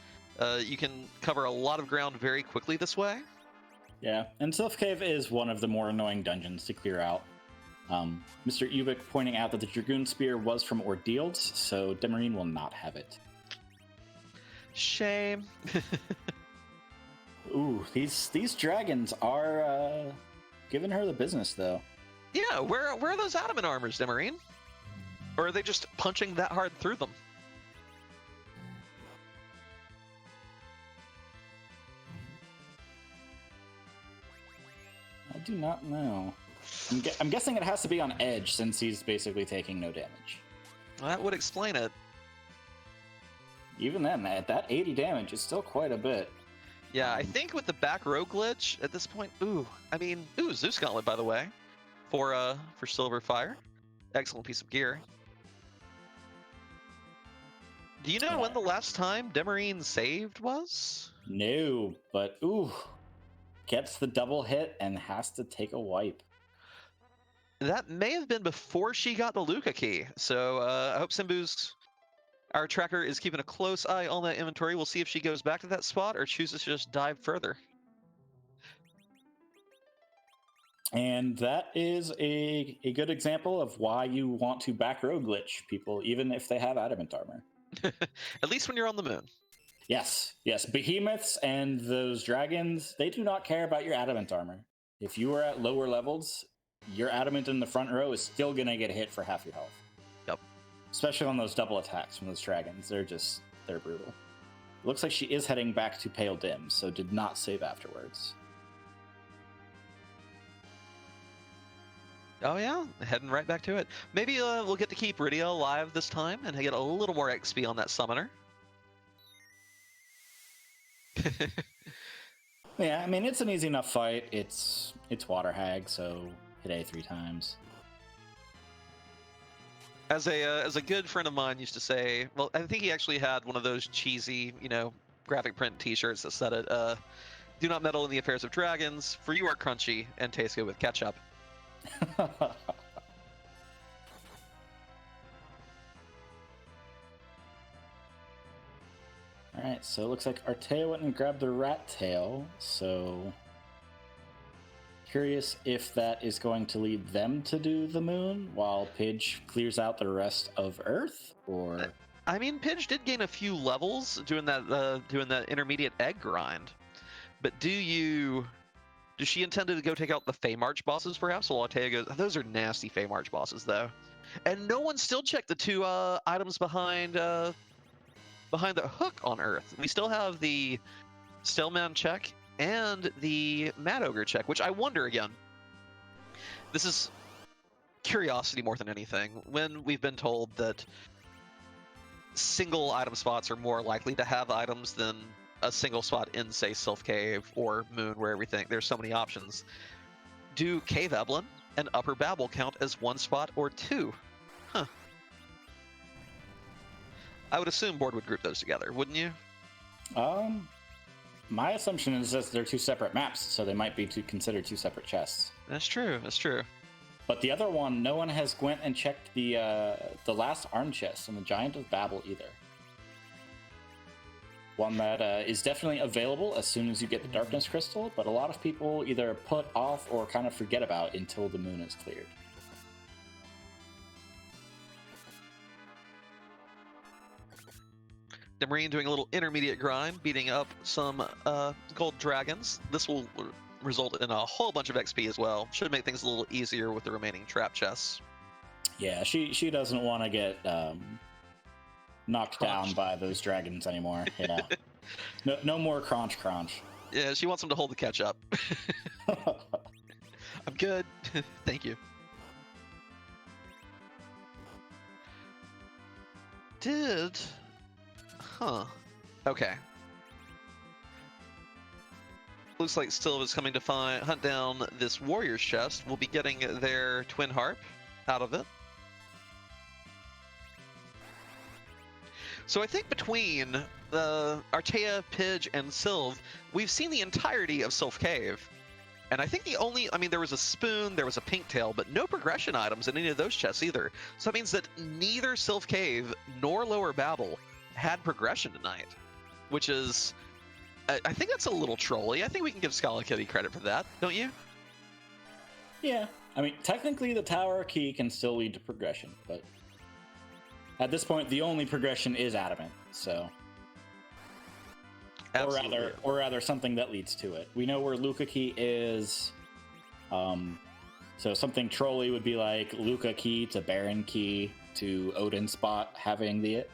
You can cover a lot of ground very quickly this way. Yeah, and Sylph Cave is one of the more annoying dungeons to clear out. Mr. Ubik pointing out that the Dragoon Spear was from Ordeals, so Demarine will not have it. Shame. Ooh, these dragons are giving her the business, though. Yeah, where are those adamant armors, Demarine? Or are they just punching that hard through them? I do not know. I'm guessing it has to be on edge since he's basically taking no damage. Well, that would explain it. Even then, at that 80 damage, it's still quite a bit. Yeah, I think with the back row glitch at this point, Zeus Gauntlet, by the way, for Silverfire. Excellent piece of gear. Do you know when the last time Demarine saved was? No, but gets the double hit and has to take a wipe. That may have been before she got the Luca key. So I hope our tracker is keeping a close eye on that inventory. We'll see if she goes back to that spot or chooses to just dive further. And that is a good example of why you want to back row glitch people, even if they have adamant armor. At least when you're on the moon. Yes. Behemoths and those dragons, they do not care about your adamant armor. If you are at lower levels, your adamant in the front row is still going to get hit for half your health. Yep. Especially on those double attacks from those dragons. They're brutal. Looks like she is heading back to Pale Dim, so did not save afterwards. Oh yeah, heading right back to it. Maybe we'll get to keep Rydia alive this time and get a little more XP on that summoner. Yeah, I mean, it's an easy enough fight. It's Water Hag, so hit A 3 times. As a good friend of mine used to say, well, I think he actually had one of those cheesy, graphic print T-shirts that said it. Do not meddle in the affairs of dragons, for you are crunchy and taste good with ketchup. Alright, so it looks like Artea went and grabbed the rat tail, so curious if that is going to lead them to do the moon while Pidge clears out the rest of Earth, or... I mean, Pidge did gain a few levels doing that intermediate egg grind, but does she intend to go take out the Feymarch bosses, perhaps? While Artea goes, those are nasty Feymarch bosses, though. And no one still checked the 2 items behind the hook on Earth. We still have the Stillman check and the Mad Ogre check, which I wonder again. This is curiosity more than anything. When we've been told that single item spots are more likely to have items than a single spot in, say, Sylph Cave or Moon, where there's so many options. Do Cave Eblin and Upper Babel count as one spot or two? Huh. I would assume board would group those together, wouldn't you? My assumption is that they're two separate maps, so they might be considered two separate chests. That's true. That's true. But the other one, no one has went and checked the last arm chest on the Giant of Babel either. One that is definitely available as soon as you get the Darkness Crystal, but a lot of people either put off or kind of forget about until the moon is cleared. The Marine doing a little intermediate grind, beating up some gold dragons. This will result in a whole bunch of XP as well. Should make things a little easier with the remaining trap chests. Yeah, she doesn't want to get knocked down by those dragons anymore. No more crunch. Yeah, she wants them to hold the catch up. I'm good. Thank you. Okay. Looks like Sylvan's coming to hunt down this warrior's chest. We'll be getting their twin harp out of it. So I think between Artea, Pidge, and Sylv, we've seen the entirety of Sylph Cave. And I think there was a spoon, there was a pink tail, but no progression items in any of those chests either. So that means that neither Sylph Cave nor Lower Babel had progression tonight, which is, I think that's a little trolly. I think we can give Scala Kitty credit for that, don't you? Yeah, I mean, technically the tower key can still lead to progression, but at this point, the only progression is adamant, so. Absolutely. Or rather, something that leads to it. We know where Luca key is. So something trolly would be like Luca key to Baron key to Odin spot having it.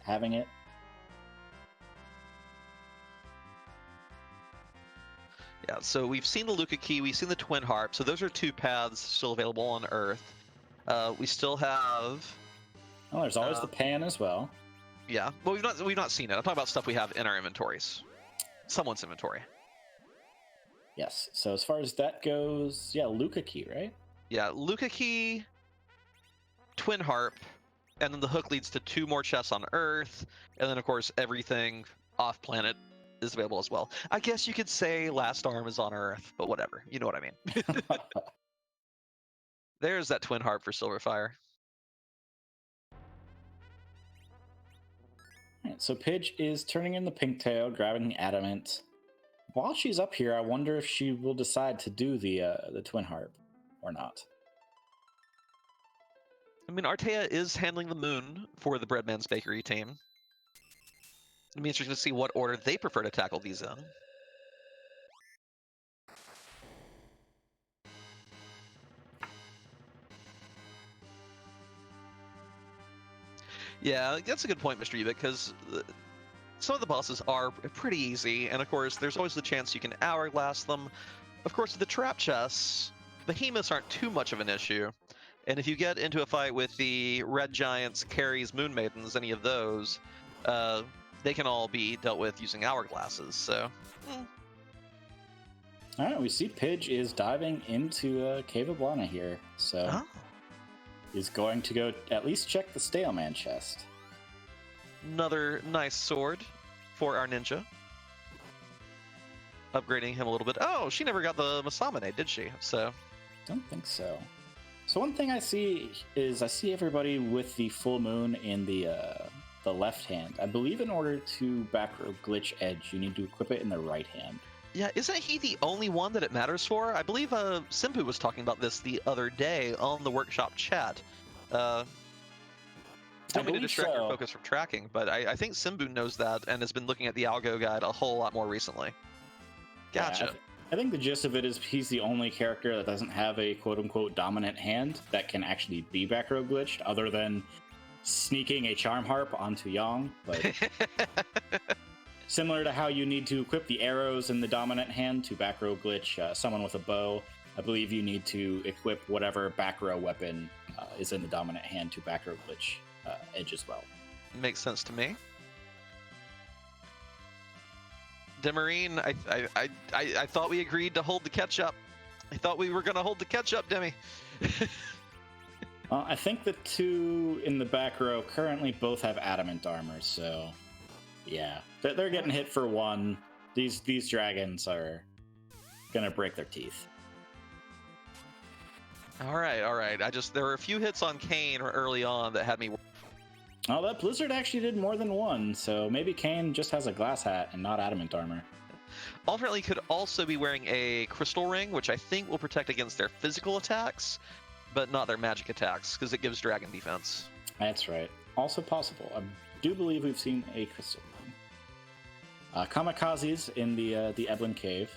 Yeah, so we've seen the Luca key, we've seen the twin harp, so those are two paths still available on Earth. We still have. Oh, there's always the pan as well. Yeah, well, we've not seen it. I'm talking about stuff we have in our inventories, someone's inventory. Yes. So as far as that goes, yeah, Luca key, right? Yeah, Luca key, twin harp, and then the hook leads to two more chests on Earth, and then of course everything off planet is available as well. I guess you could say last arm is on Earth, but whatever. You know what I mean. There's that twin harp for Silverfire. Right, so Pidge is turning in the pink tail, grabbing the adamant. While she's up here, I wonder if she will decide to do the twin harp or not. I mean, Artea is handling the moon for the Breadman's Bakery team. It'll be interesting to see what order they prefer to tackle these in. Yeah, that's a good point, Mr. Ubik, because some of the bosses are pretty easy, and of course, there's always the chance you can hourglass them. Of course, the trap chests, behemoths aren't too much of an issue, and if you get into a fight with the Red Giants, Carries, Moon Maidens, any of those, they can all be dealt with using hourglasses, so. All right, we see Pidge is diving into Cave of Lana here, so he's going to go at least check the Staleman chest. Another nice sword for our ninja. Upgrading him a little bit. Oh, she never got the Masamune, did she? So. Don't think so. So one thing I see is everybody with the full moon in the left hand. I believe in order to back row glitch edge, you need to equip it in the right hand. Yeah, isn't he the only one that it matters for? I believe Simpu was talking about this the other day on the workshop chat. Don't mean to distract your focus from tracking, but I think Simbu knows that and has been looking at the algo guide a whole lot more recently. Gotcha. Yeah, I think the gist of it is he's the only character that doesn't have a quote-unquote dominant hand that can actually be back row glitched, other than sneaking a charm harp onto Yang, but similar to how you need to equip the arrows in the dominant hand to back row glitch someone with a bow, I believe you need to equip whatever back row weapon is in the dominant hand to back row glitch edge as well. Makes sense to me. Demarine, I thought we agreed to hold the catch-up. I thought we were going to hold the catch-up, Demi. Well, I think the two in the back row currently both have adamant armor, so yeah, they're getting hit for one. These dragons are gonna break their teeth. All right. There were a few hits on Kane early on that had me. Oh, that blizzard actually did more than one, so maybe Kane just has a glass hat and not adamant armor. Alternately, could also be wearing a crystal ring, which I think will protect against their physical attacks, but not their magic attacks, because it gives dragon defense. That's right. Also possible. I do believe we've seen a crystal ring. Kamikazes in the Eblin Cave.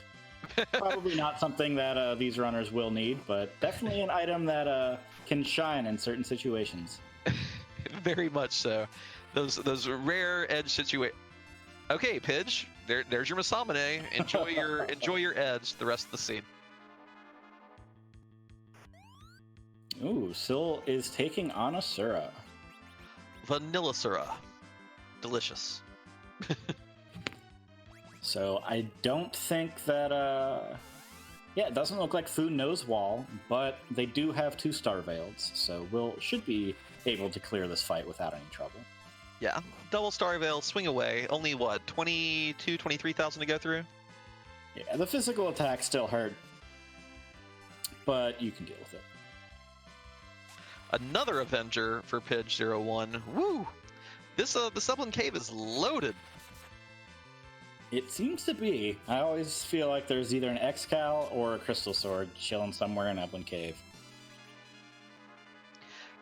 Probably not something that these runners will need, but definitely an item that can shine in certain situations. Very much so. Those rare edge situations. Okay, Pidge, there's your Masamune. Enjoy your edge the rest of the scene. Ooh, Syl is taking on Asura. Vanilla Sura. Delicious. So I don't think that yeah, it doesn't look like Fu knows Wall, but they do have 2 Star Veils, so should be able to clear this fight without any trouble. Yeah, double Star Veil, swing away. Only what, 23,000 to go through? Yeah, the physical attacks still hurt, but you can deal with it. Another Avenger for Pidge 01. Woo! The Sylvan Cave is loaded. It seems to be. I always feel like there's either an X-Cal or a Crystal Sword chilling somewhere in Eblin Cave.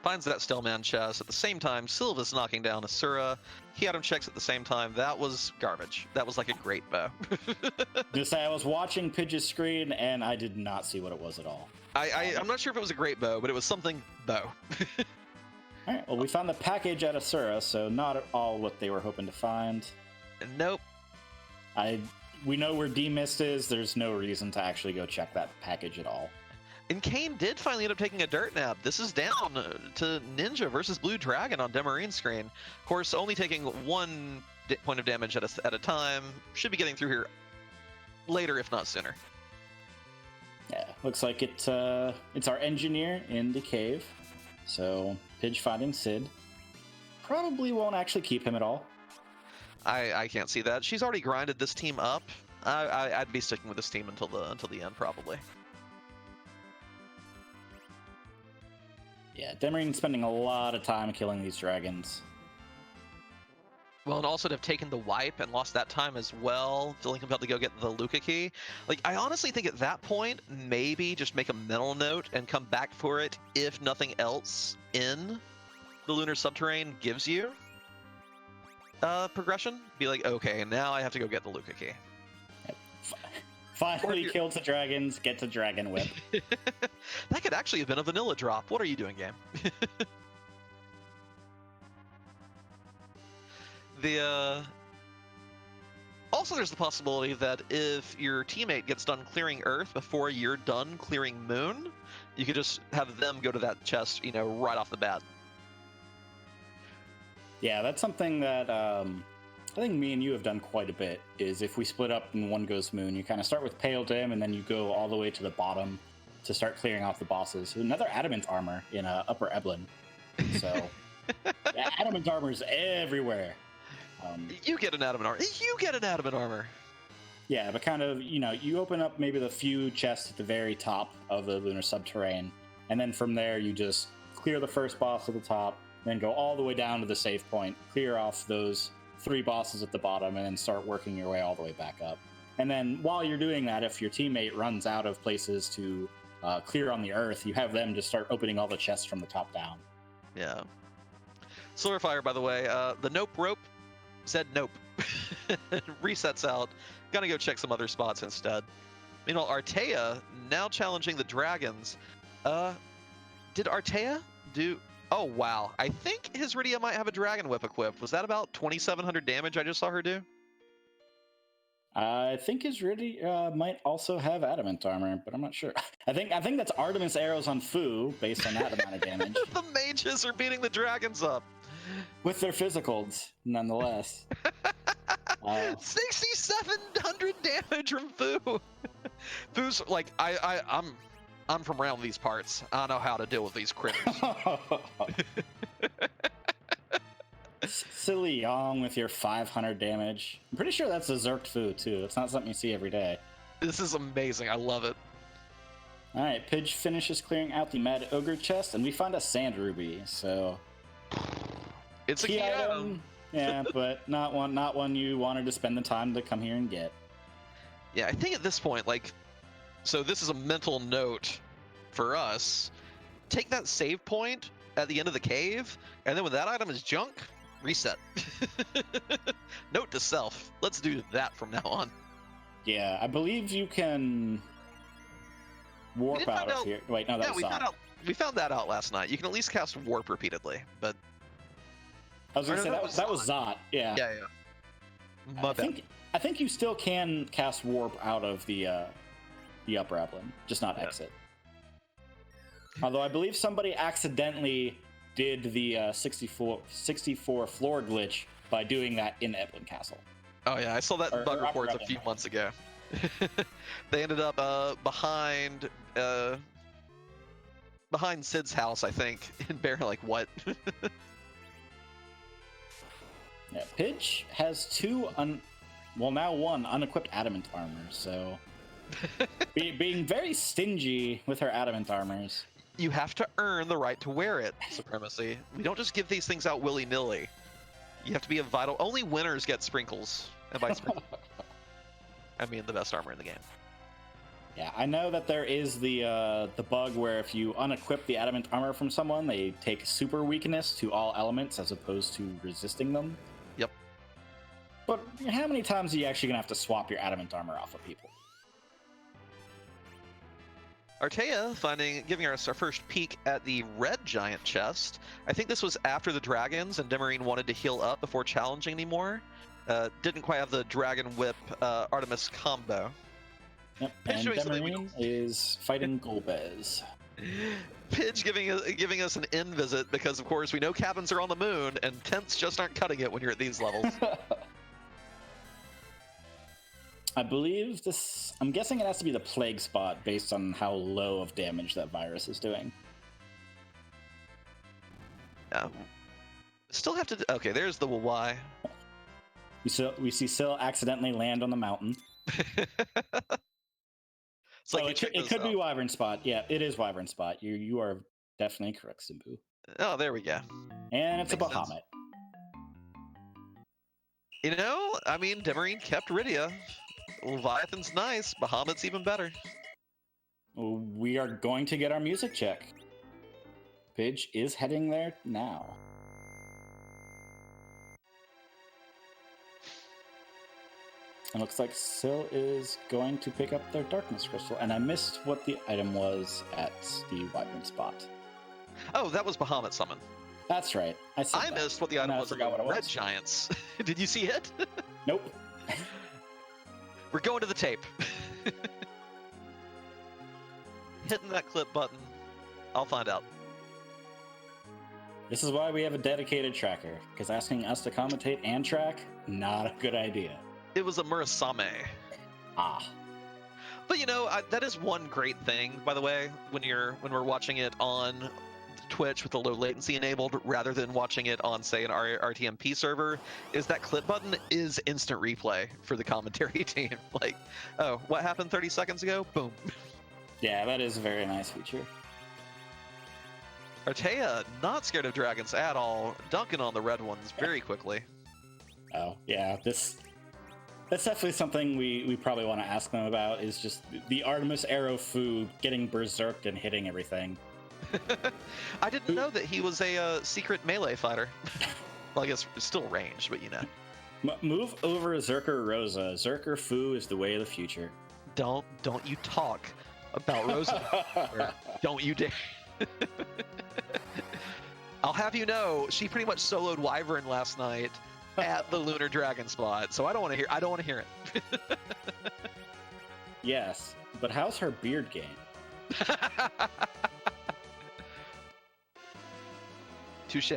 Finds that Stillman chest. At the same time, Sylva's knocking down Asura. He had him checks at the same time. That was garbage. That was like a great bow. Just say I was watching Pidge's screen and I did not see what it was at all. I'm not sure if it was a great bow, but it was something bow. All right, well, we found the package at Asura, so not at all what they were hoping to find. Nope. We know where D-Mist is. There's no reason to actually go check that package at all. And Kane did finally end up taking a dirt nap. This is down to Ninja versus Blue Dragon on Demarine's screen. Of course, only taking 1 point of damage at a time. Should be getting through here later, if not sooner. Yeah, looks like it's our engineer in the cave. So Pidge finding Sid probably won't actually keep him at all. I can't see that. She's already grinded this team up. I'd be sticking with this team until the end, probably. Yeah, Demarine's spending a lot of time killing these dragons. Well, and also to have taken the wipe and lost that time as well, feeling compelled to go get the Luca key. Like, I honestly think at that point, maybe just make a mental note and come back for it if nothing else in the Lunar Subterrane gives you progression. Be like, okay, now I have to go get the Luca key. Finally kills the dragons, gets a dragon whip. That could actually have been a vanilla drop. What are you doing, game? Also, there's the possibility that if your teammate gets done clearing Earth before you're done clearing Moon, you could just have them go to that chest, right off the bat. Yeah, that's something that I think me and you have done quite a bit, is if we split up and one goes Moon, you kind of start with Pale Dim and then you go all the way to the bottom to start clearing off the bosses. Another Adamant armor in Upper Eblin. So, yeah, Adamant armor's everywhere. You get an Adamant armor. You get an Adamant armor. Yeah, but kind of, you open up maybe the few chests at the very top of the Lunar Subterrane, and then from there you just clear the first boss at the top, then go all the way down to the save point, clear off those 3 bosses at the bottom, and then start working your way all the way back up. And then while you're doing that, if your teammate runs out of places to clear on the Earth, you have them just start opening all the chests from the top down. Yeah. Silverfire, by the way, the Nope rope said nope. Resets out. Gonna go check some other spots instead. Meanwhile, Artea now challenging the dragons. Did Artea do... Oh, wow. I think his Rydia might have a Dragon Whip equipped. Was that about 2,700 damage I just saw her do? I think his Rydia might also have Adamant armor, but I'm not sure. I think that's Artemis arrows on Fu, based on that amount of damage. The mages are beating the dragons up. With their physicals, nonetheless. Wow. 6,700 damage from Fu. Fu's like, I'm from around these parts. I know how to deal with these critters. Silly Yong with your 500 damage. I'm pretty sure that's a Zerked Fu too. It's not something you see every day. This is amazing. I love it. All right, Pidge finishes clearing out the Mad Ogre chest, and we find a Sand Ruby. So it's a key item. Yeah, but not one you wanted to spend the time to come here and get. Yeah, I think at this point, like, so this is a mental note for us. Take that save point at the end of the cave, and then when that item is junk, reset. Note to self. Let's do that from now on. Yeah, I believe you can warp out of here. Wait, no, that's we found that out last night. You can at least cast warp repeatedly, but I was gonna say that was Zot. Yeah. Yeah. I think you still can cast warp out of the upper Evelyn, just not exit. Although I believe somebody accidentally did the 64 floor glitch by doing that in Evelyn Castle. Oh yeah, I saw that in bug reports a few months ago. They ended up behind Sid's house, I think, and Bear like, what? Yeah, Pidge has now one unequipped adamant armor, so being very stingy with her adamant armors. You have to earn the right to wear it, Supremacy. We don't just give these things out willy-nilly. You have to be a vital... Only winners get sprinkles. And by sprinkles, I mean the best armor in the game. Yeah, I know that there is the bug where if you unequip the adamant armor from someone, they take super weakness to all elements as opposed to resisting them. Yep. But how many times are you actually going to have to swap your adamant armor off of people? Artea giving us our first peek at the red giant chest. I think this was after the dragons, and Demarine wanted to heal up before challenging anymore. Didn't quite have the Dragon Whip Artemis combo. Yep, and Demarine is fighting Golbez. Pidge giving us an in visit because, of course, we know cabins are on the moon, and tents just aren't cutting it when you're at these levels. I believe this... I'm guessing it has to be the plague spot based on how low of damage that virus is doing. Still have to... Okay, there's the why. We see Syl accidentally land on the mountain. It's like it could be Wyvern Spot. Yeah, it is Wyvern Spot. You are definitely correct, Simbu. Oh, there we go. And it's Makes a Bahamut. Sense. You know, I mean, Demarine kept Rydia. Leviathan's nice. Bahamut's even better. We are going to get our music check. Pidge is heading there now. It looks like Syl is going to pick up their Darkness Crystal, and I missed what the item was at the Wyvern Spot. Oh, that was Bahamut Summon. That's right. I missed what the item was. Red Giants. Did you see it? Nope. We're going to the tape. Hitting that clip button. I'll find out. This is why we have a dedicated tracker, because asking us to commentate and track, not a good idea. It was a Murasame. Ah. But you know, that is one great thing, by the way, when we're watching it on Twitch with the low latency enabled rather than watching it on, say, an RTMP server, is that clip button is instant replay for the commentary team. Like, oh, what happened 30 seconds ago? Boom. Yeah, that is a very nice feature. Artea, not scared of dragons at all, dunking on the red ones very quickly. Oh, yeah, that's definitely something we probably want to ask them about, is just the Artemis Arrow Fu getting berserked and hitting everything. I didn't know that he was a secret melee fighter. Well, I guess still ranged, but you know. Move over Zerker Rosa. Zerker Fu is the way of the future. Don't you talk about Rosa. Don't you dare. I'll have you know, she pretty much soloed Wyvern last night at the Lunar Dragon spot, so I don't want to hear it. Yes, but how's her beard game? Touche.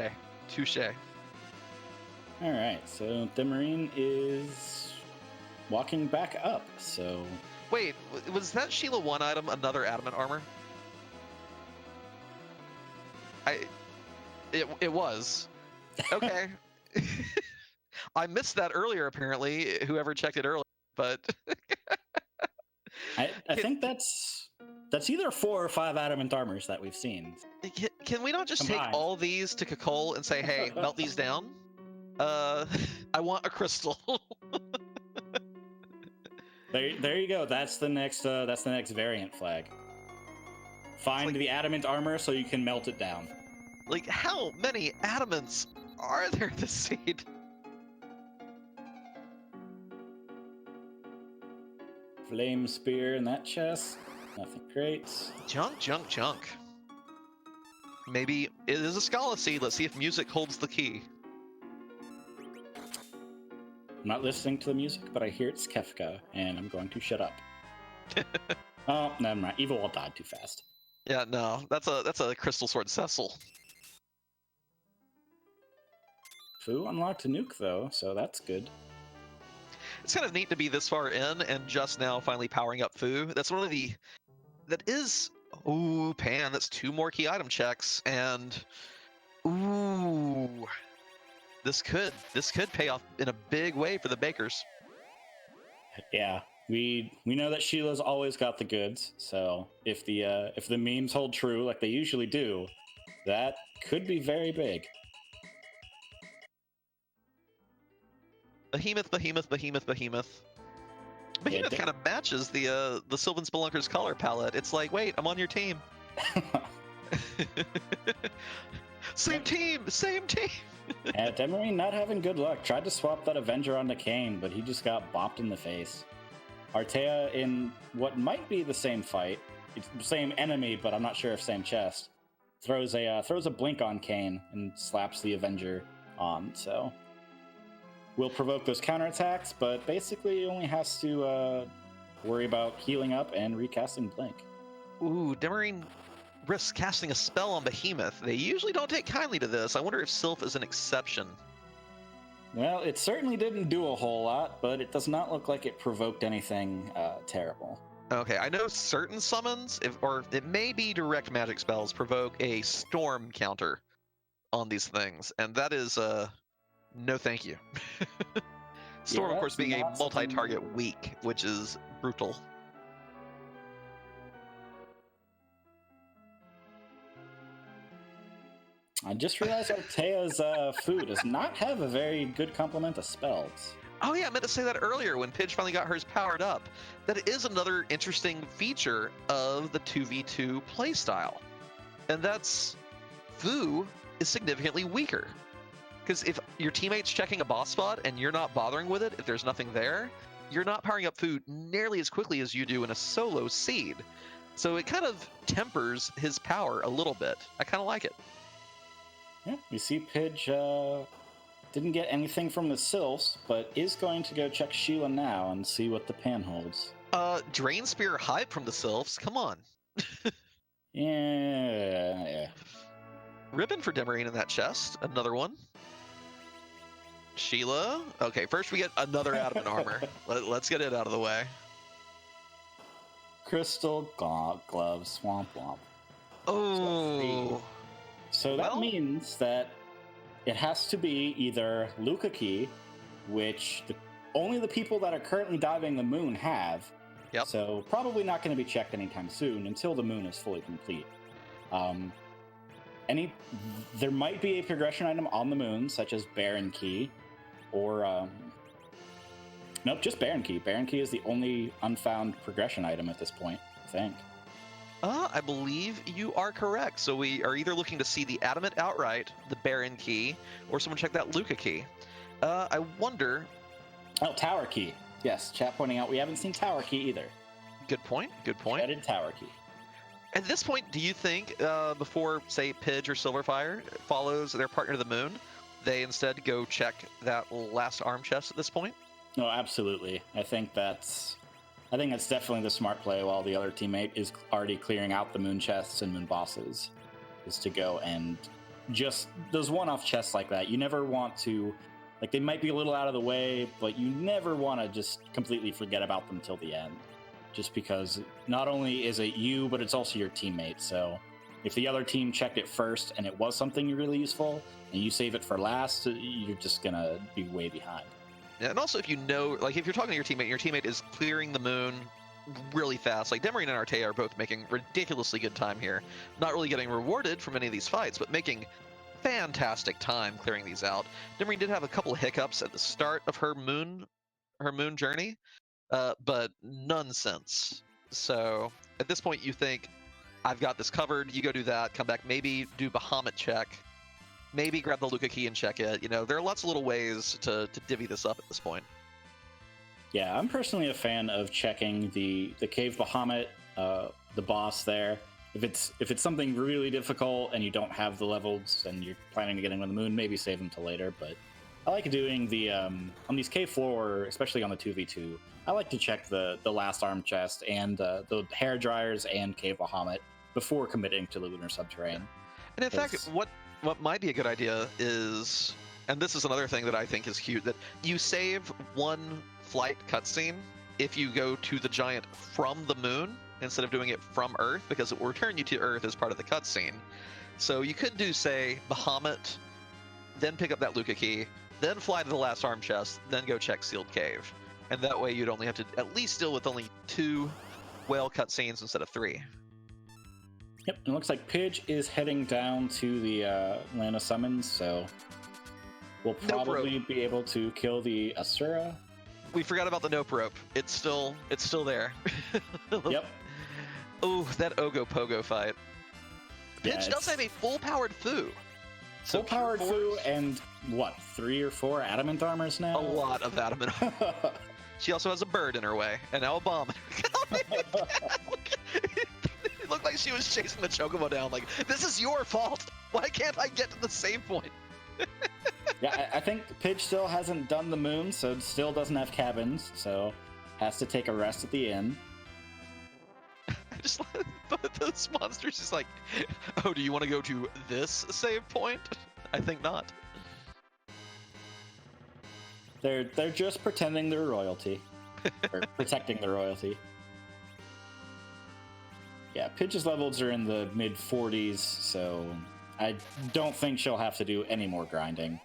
All right, so Demarine is walking back up. So Wait, was that Sheila 1 item another adamant armor? It was. Okay. I missed that earlier, apparently, whoever checked it earlier, but I think that's either 4 or 5 adamant armors that we've seen can we not just take combined. all these to Kakol and say, hey, melt these down? I want a crystal. There you go. That's the next variant flag. Find like- the adamant armor so you can melt it down. Like, how many adamants are there this seed? Flame spear in that chest. Nothing great. Junk, junk, junk. Maybe it is a Scala seed. Let's see if music holds the key. I'm not listening to the music, but I hear it's Kefka, and I'm going to shut up. Oh, never mind. Evil Wall died too fast. Yeah, no, that's a Crystal Sword Cecil. Fu unlocked a nuke, though, so that's good. It's kind of neat to be this far in and just now finally powering up Fu. That's one of the... That is... Ooh, Pan, that's 2 more key item checks, and... Ooh... This could pay off in a big way for the bakers. Yeah, we know that Sheila's always got the goods, so if the memes hold true like they usually do, that could be very big. Behemoth. Behemoth kind of matches the Sylvan Spelunkers color palette. It's like, wait, I'm on your team. Same team. Yeah, Demarine not having good luck. Tried to swap that Avenger onto Kane, but he just got bopped in the face. Artea in what might be the same fight, it's the same enemy, but I'm not sure if same chest. Throws a blink on Kane and slaps the Avenger on. So will provoke those counterattacks, but basically he only has to worry about healing up and recasting blink. Ooh, Demarine risks casting a spell on Behemoth. They usually don't take kindly to this. I wonder if Sylph is an exception. Well, it certainly didn't do a whole lot, but it does not look like it provoked anything terrible. Okay, I know certain summons, or it may be direct magic spells, provoke a storm counter on these things, and that is no thank you. Storm, of course, being a multi-target weak, which is brutal. I just realized Artea's Fu does not have a very good complement of spells. Oh yeah, I meant to say that earlier when Pidge finally got hers powered up. That is another interesting feature of the 2v2 playstyle. And that's Fu is significantly weaker. Because if your teammate's checking a boss spot and you're not bothering with it, if there's nothing there, you're not powering up Fu nearly as quickly as you do in a solo seed. So it kind of tempers his power a little bit. I kind of like it. Yeah, you see Pidge didn't get anything from the Sylphs, but is going to go check Sheila now and see what the pan holds. Drain Spear hype from the Sylphs, come on. Yeah. Ribbon for Demarine in that chest, another one. Sheila. Okay, first we get another adamant armor. Let's get it out of the way. Crystal gloves, swamp womp. Oh. So that means that it has to be either Luca Key, which only the people that are currently diving the moon have. Yep. So probably not going to be checked anytime soon until the moon is fully complete. There might be a progression item on the moon, such as Baron Key, or nope, just Baron Key. Baron Key is the only unfound progression item at this point, I think. I believe you are correct. So we are either looking to see the Adamant outright, the Baron Key, or someone check that Luca Key. I wonder... Oh, Tower Key. Yes, chat pointing out we haven't seen Tower Key either. Good point. Added Tower Key. At this point, do you think before, say, Pidge or Silverfire follows their partner to the moon, they instead go check that last arm chest at this point? No, absolutely. I think that's definitely the smart play while the other teammate is already clearing out the moon chests and moon bosses, is to go and just those one-off chests like that. You never want to Like, they might be a little out of the way, but you never want to just completely forget about them till the end. Just because not only is it you, but it's also your teammate. So if the other team checked it first and it was something really useful, and you save it for last, you're just going to be way behind. Yeah, and also if you know, like if you're talking to your teammate, and your teammate is clearing the moon really fast. Like Demarine and Artea are both making ridiculously good time here. Not really getting rewarded from any of these fights, but making fantastic time clearing these out. Demarine did have a couple of hiccups at the start of her moon journey, but none since. So at this point, you think, I've got this covered. You go do that, come back, maybe do Bahamut check, maybe grab the Luca key and check it. You know, there are lots of little ways to divvy this up at this point. Yeah, I'm personally a fan of checking the Cave Bahamut, the boss there. If it's something really difficult and you don't have the levels and you're planning to get in on the moon, maybe save them till later. But I like doing the on these K4, especially on the 2v2. I like to check the last arm chest and the hair dryers and Cave Bahamut before committing to the lunar subterrane. And in fact, what might be a good idea is, and this is another thing that I think is cute, that you save one flight cutscene if you go to the giant from the moon instead of doing it from Earth, because it will return you to Earth as part of the cutscene. So you could do, say, Bahamut, then pick up that Luca key, then fly to the last arm chest, then go check Sealed Cave. And that way you'd only have to at least deal with only 2 whale cutscenes instead of 3. Yep, it looks like Pidge is heading down to the Land of Summons, so we'll probably be able to kill the Asura. We forgot about the Nope Rope. It's still there. Yep. Oh, that Ogopogo fight. Pidge Yeah, does have a full-powered Foo. So full-powered Foo and, what, 3 or 4 adamant armors now? A lot of adamant armor. She also has a bird in her way, and now a bomb. It looked like she was chasing the Chocobo down, like, this is your fault! Why can't I get to the save point? Yeah, I think Pidge still hasn't done the moon, so it still doesn't have cabins, so has to take a rest at the inn. I just but those monsters is like, oh, do you want to go to this save point? I think not. They're just pretending they're royalty. Or protecting the royalty. Yeah, Pidge's levels are in the mid-40s, so I don't think she'll have to do any more grinding.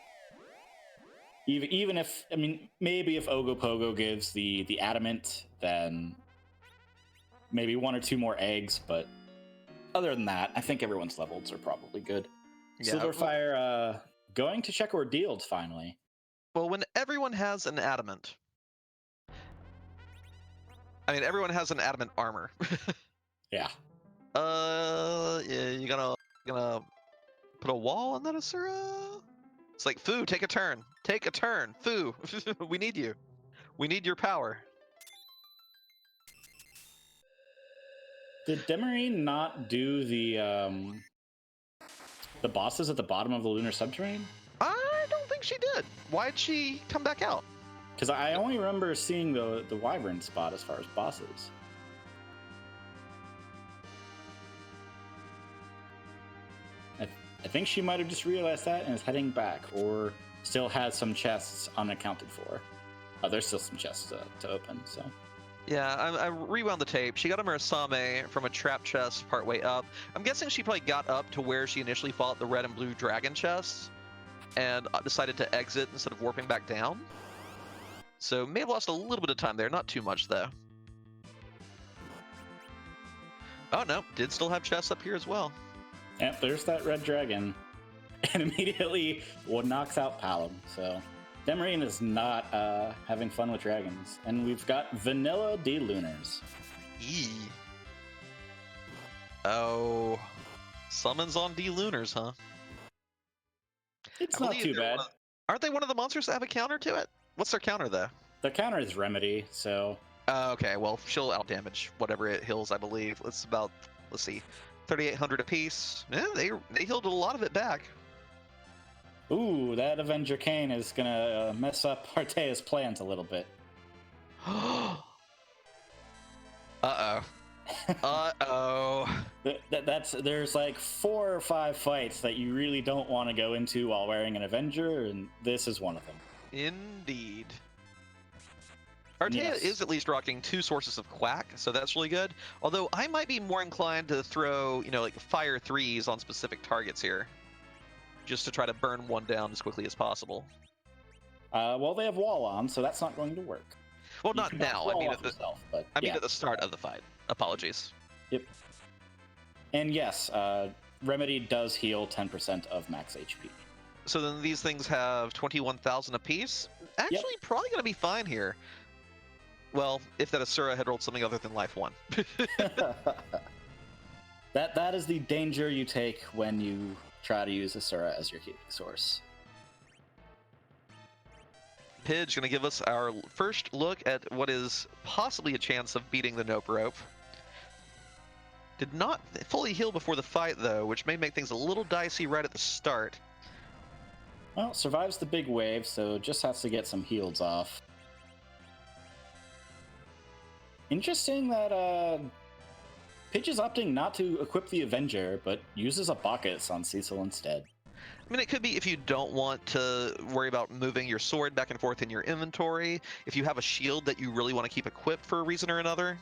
Even if, I mean, maybe if Ogopogo gives the adamant, then maybe 1 or 2 more eggs, but other than that, I think everyone's levels are probably good. Yeah. Silverfire going to check Ordealed finally. Well, when everyone has an adamant, I mean, everyone has an adamant armor. Yeah. Yeah, you gonna put a wall on that Asura? It's like, Foo, take a turn. Take a turn, Foo. We need you. We need your power. Did Demarine not do the bosses at the bottom of the lunar subterrane? I don't think she did. Why'd she come back out? Because I only remember seeing the Wyvern spot as far as bosses. I think she might have just realized that and is heading back, or still has some chests unaccounted for. Oh, there's still some chests to open, so. Yeah, I rewound the tape. She got a Murasame from a trap chest partway up. I'm guessing she probably got up to where she initially fought the red and blue dragon chests and decided to exit instead of warping back down. So may have lost a little bit of time there, not too much though. Oh no, did still have chests up here as well. Yep, there's that red dragon. And immediately knocks out Palom, so Demarine is not having fun with dragons. And we've got Vanilla D-Lunars. Eee. Oh. Summons on D-Lunars, huh? It's not too bad. Aren't they one of the monsters that have a counter to it? What's their counter, though? Their counter is Remedy, so... Okay, well, she'll outdamage whatever it heals, I believe. It's about, let's see, 3,800 apiece. Yeah, they healed a lot of it back. Ooh, that Avenger Kane is gonna mess up Artea's plans a little bit. Uh-oh. Uh-oh. There's like 4 or 5 fights that you really don't want to go into while wearing an Avenger, and this is one of them. Indeed. Artea Yes. is at least rocking 2 sources of Quack, so that's really good. Although I might be more inclined to throw, like fire 3s on specific targets here, just to try to burn one down as quickly as possible. Well, they have wall on, so that's not going to work. Well, You not can bounce now. wall off yourself, but I mean yeah. at the start of the fight. Apologies. Yep. And yes, Remedy does heal 10% of max HP. So then these things have 21,000 apiece. Actually, probably going to be fine here. Well, if that Asura had rolled something other than Life 1. That is the danger you take when you try to use Asura as your healing source. Pidge going to give us our first look at what is possibly a chance of beating the Nope Rope. Did not fully heal before the fight, though, which may make things a little dicey right at the start. Well, survives the big wave, so just has to get some heals off. Interesting that Pidge is opting not to equip the Avenger, but uses a Bacchus on Cecil instead. I mean, it could be if you don't want to worry about moving your sword back and forth in your inventory, if you have a shield that you really want to keep equipped for a reason or another.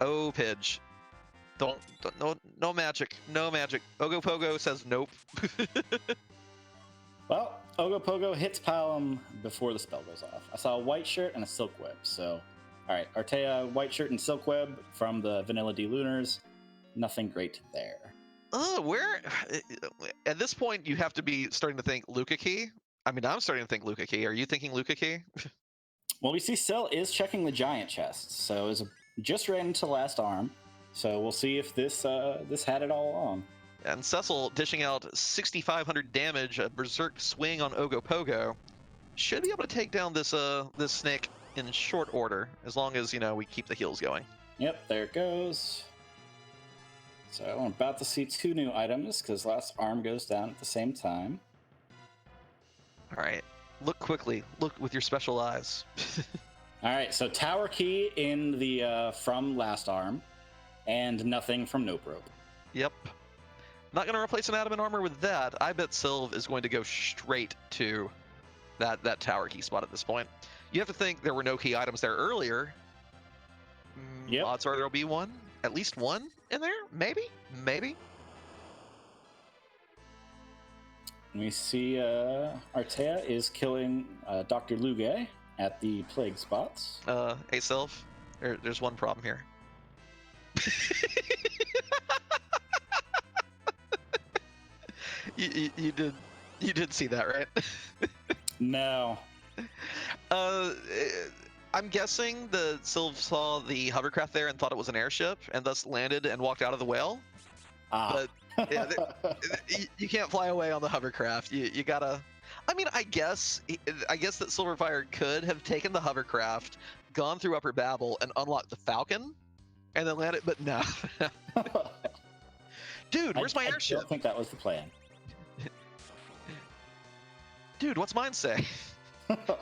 Oh, Pidge. No magic. No magic. Ogopogo says nope. Well, Ogopogo hits Palom before the spell goes off. I saw a white shirt and a silk web, so... Alright, Artea, white shirt and silk web from the Vanilla D Lunars. Nothing great there. Where... At this point, you have to be starting to think Luca Key. I mean, I'm starting to think Luca Key. Are you thinking Luca Key? Well, we see Syl is checking the giant chests, so just ran into last arm. So we'll see if this had it all along. And Cecil dishing out 6,500 damage, a berserk swing on Ogopogo. Should be able to take down this snake in short order, as long as, we keep the heals going. Yep, there it goes. So I'm about to see 2 new items, because last arm goes down at the same time. All right. Look quickly. Look with your special eyes. All right, so tower key in the from last arm, and nothing from Nope Rope. Yep. Not going to replace an adamant armor with that. I bet Sylv is going to go straight to that tower key spot at this point. You have to think there were no key items there earlier. Yep. Odds are there'll be one. At least one in there? Maybe? Maybe? We see Artea is killing Dr. Luge at the plague spots. Hey, Sylv, there's one problem here. You did see that, right? No. I'm guessing the Sylv saw the hovercraft there and thought it was an airship, and thus landed and walked out of the whale. But yeah, you can't fly away on the hovercraft. You gotta. I mean, I guess that Silverfire could have taken the hovercraft, gone through Upper Babel, and unlocked the Falcon, and then landed. But no. Dude, where's my airship? I don't think that was the plan. Dude, what's mine say?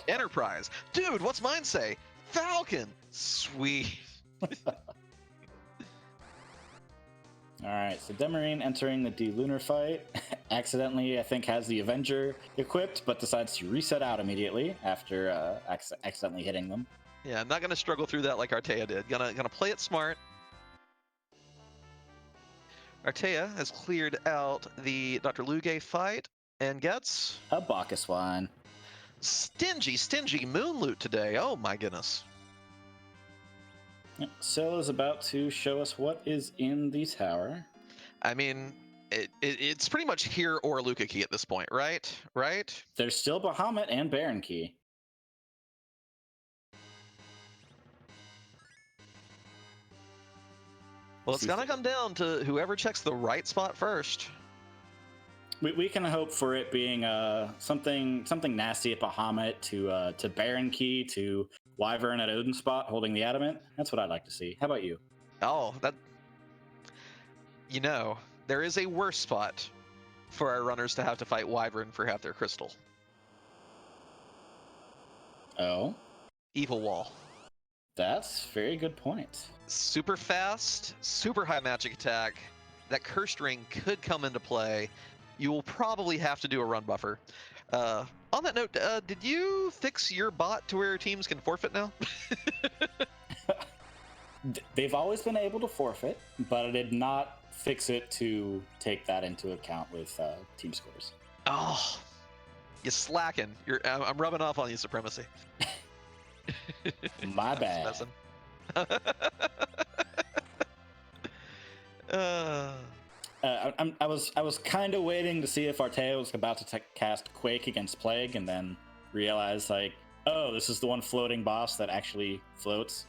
Enterprise. Dude, what's mine say? Falcon. Sweet. All right, so Demarine entering the D-Lunar fight. Accidentally, I think, has the Avenger equipped, but decides to reset out immediately after accidentally hitting them. Yeah, I'm not going to struggle through that like Artea did. Gonna play it smart. Artea has cleared out the Dr. Luge fight and gets... a Bacchus wine. Stingy moon loot today. Oh my goodness. Syl is about to show us what is in the tower. I mean, it's pretty much here or Luca Key at this point, right? Right? There's still Bahamut and Baron Key. Well, it's gonna come down to whoever checks the right spot first. We can hope for it being something nasty at Bahamut to Baron Key to Wyvern at Odin spot holding the adamant. That's what I'd like to see. How about you? Oh, that... there is a worse spot for our runners to have to fight Wyvern for half their crystal. Oh? Evil Wall. That's a very good point. Super fast, super high magic attack. That Cursed Ring could come into play. You will probably have to do a run buffer. On that note, did you fix your bot to where teams can forfeit now? They've always been able to forfeit, but I did not fix it to take that into account with team scores. Oh, you slacking. I'm rubbing off on you, Supremacy. My bad. Just messing. I was kind of waiting to see if Artea was about to cast Quake against Plague, and then realized like, oh, this is the one floating boss that actually floats.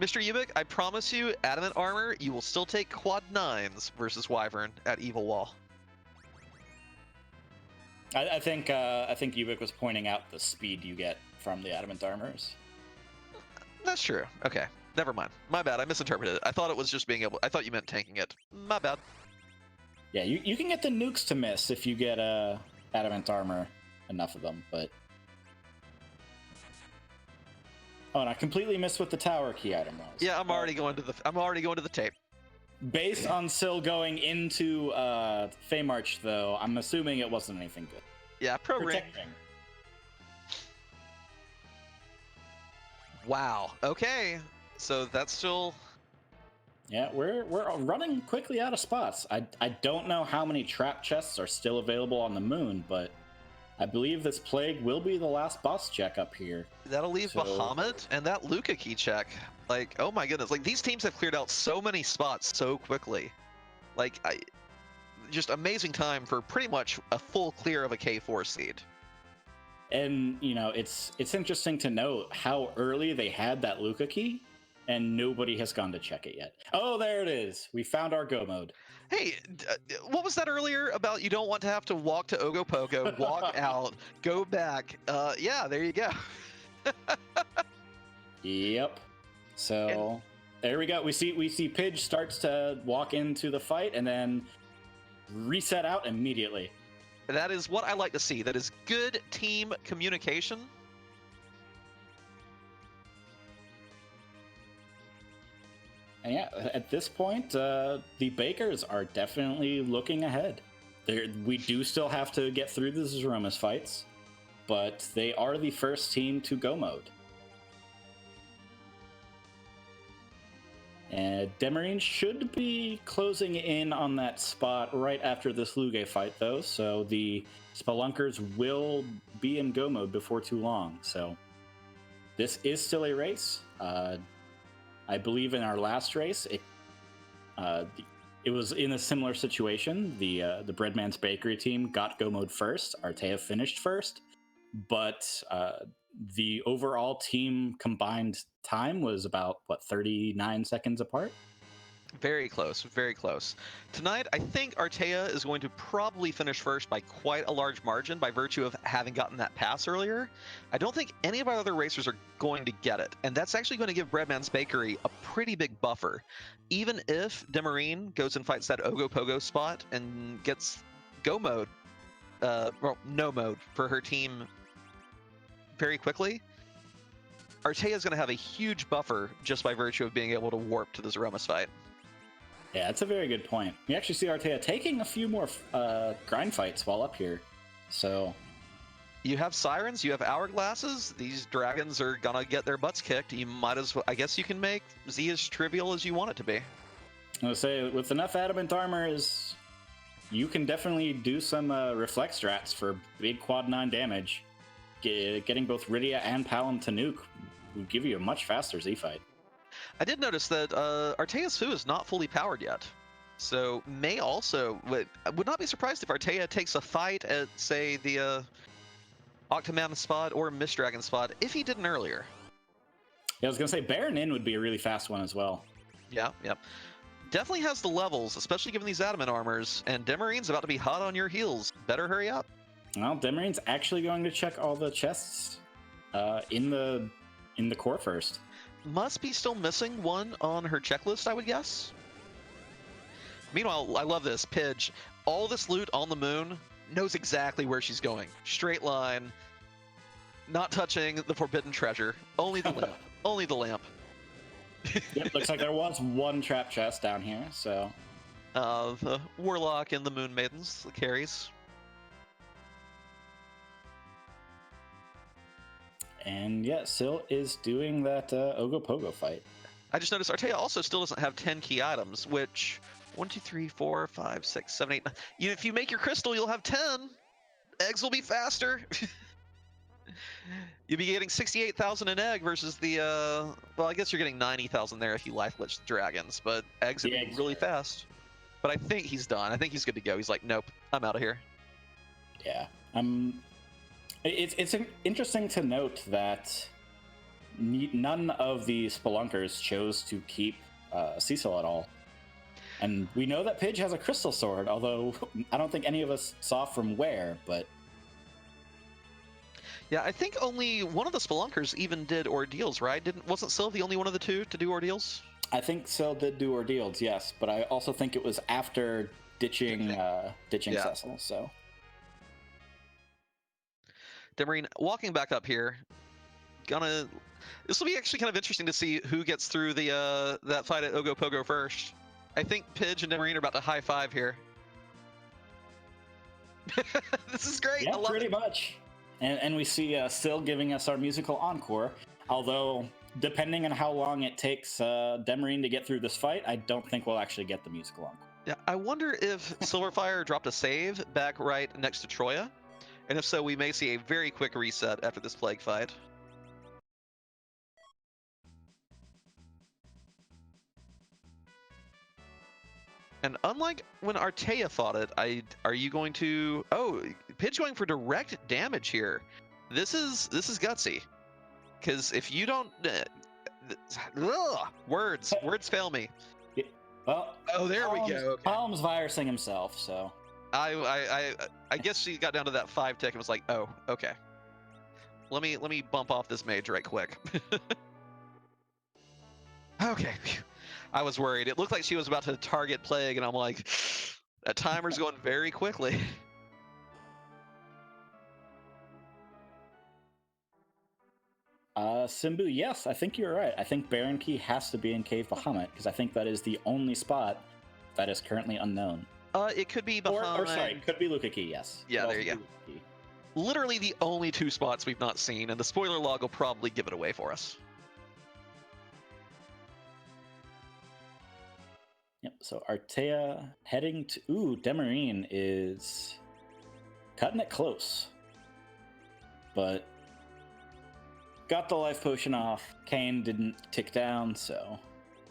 Mr. Ubik, I promise you, Adamant Armor, you will still take quad 9s versus Wyvern at Evil Wall. I think Ubik was pointing out the speed you get from the Adamant Armors. That's true. Okay, never mind. My bad. I misinterpreted it. I thought it was just being able. I thought you meant tanking it. My bad. Yeah, you can get the nukes to miss if you get Adamant Armor, enough of them, but. Oh, and I completely missed what the tower key item was. Yeah, I'm already going to the tape. Based on Syl going into Feymarch, though, I'm assuming it wasn't anything good. Yeah, ring. Wow. Okay. So that's still. Yeah, we're running quickly out of spots. I don't know how many trap chests are still available on the moon, but I believe this Plague will be the last boss check up here. That'll leave Bahamut and that Luca key check. Like, oh my goodness! Like these teams have cleared out so many spots so quickly. Like, just amazing time for pretty much a full clear of a K4 seed. And you know, it's interesting to note how early they had that Luca key, and nobody has gone to check it yet. Oh, there it is. We found our go mode. Hey, what was that earlier about you don't want to have to walk to Ogopogo, walk out, go back? Yeah, there you go. Yep. So there we go. We see Pidge starts to walk into the fight and then reset out immediately. That is what I like to see. That is good team communication. And yeah, at this point, the Bakers are definitely looking ahead. We do still have to get through the Zeromus fights, but they are the first team to go mode. And Demarine should be closing in on that spot right after this Luge fight, though, so the Spelunkers will be in go mode before too long. So this is still a race. I believe in our last race, it was in a similar situation. The Breadman's Bakery team got go mode first. Artea finished first, but the overall team combined time was about 39 seconds apart. Very close, very close. Tonight, I think Artea is going to probably finish first by quite a large margin by virtue of having gotten that pass earlier. I don't think any of our other racers are going to get it, and that's actually going to give Breadman's Bakery a pretty big buffer. Even if Demarine goes and fights that Ogopogo spot and gets go mode, well, no mode for her team very quickly, Artea is going to have a huge buffer just by virtue of being able to warp to the Zeromus fight. Yeah, that's a very good point. We actually see Artea taking a few more grind fights while up here. So you have sirens, you have hourglasses. These dragons are gonna get their butts kicked. You might as well. I guess you can make Z as trivial as you want it to be. I was say with enough adamant armor, you can definitely do some reflex strats for big quad 9 damage. Getting both Rydia and Palin to nuke will give you a much faster Z fight. I did notice that Artea's Fu is not fully powered yet. So may also, I would not be surprised if Artea takes a fight at, say, the Octoman spot or Mist Dragon spot if he didn't earlier. Yeah, I was going to say Baron In would be a really fast one as well. Yeah. Definitely has the levels, especially given these adamant armors, and Demarine's about to be hot on your heels. Better hurry up. Well, Demarine's actually going to check all the chests in the core first. Must be still missing one on her checklist, I would guess. Meanwhile, I love this. Pidge, all this loot on the moon, knows exactly where she's going. Straight line, not touching the forbidden treasure. Only the lamp. Only the lamp. Yep, looks like there was one trap chest down here, so. The Warlock and the Moon Maidens, the carries. And yeah, Syl is doing that Ogopogo fight. I just noticed Artea also still doesn't have 10 key items, which 1, 2, 3, 4, 5, 6, 7, 8. If you make your crystal, you'll have 10. Eggs will be faster. You'll be getting 68,000 an egg versus the well, I guess you're getting 90,000 there if you life glitch the dragons, but eggs would be really fast. But I think he's done. I think he's good to go. He's like, nope, I'm out of here. Yeah, it's interesting to note that none of the Spelunkers chose to keep Cecil at all. And we know that Pidge has a crystal sword, although I don't think any of us saw from where, but... Yeah, I think only one of the Spelunkers even did ordeals, right? Wasn't Syl the only one of the two to do ordeals? I think Syl did do ordeals, yes, but I also think it was after ditching Cecil, so... Demarine, walking back up here, this will be actually kind of interesting to see who gets through the that fight at Ogopogo first. I think Pidge and Demarine are about to high five here. This is great. Yeah, pretty much. And we see Syl giving us our musical encore, although depending on how long it takes Demarine to get through this fight, I don't think we'll actually get the musical encore. Yeah, I wonder if Silverfire dropped a save back right next to Troya. And if so, we may see a very quick reset after this plague fight. And unlike when Artea fought it, are you going to... Oh, Pidge going for direct damage here. This is gutsy. Because if you don't... words fail me. Well, oh, there we go. Okay. Palm's virusing himself, so... I guess she got down to that 5 tick and was like, oh, okay. Let me bump off this mage right quick. Okay. I was worried. It looked like she was about to target plague, and I'm like, that timer's going very quickly. Simbu, yes, I think you're right. I think Baron Key has to be in Cave Bahamut, because I think that is the only spot that is currently unknown. It could be behind... Or sorry, could be Luca Key, yes. Yeah, there you go. Literally the only 2 spots we've not seen, and the spoiler log will probably give it away for us. Yep, so Artea heading to... Ooh, Demarine is cutting it close. But got the life potion off. Kane didn't tick down, so...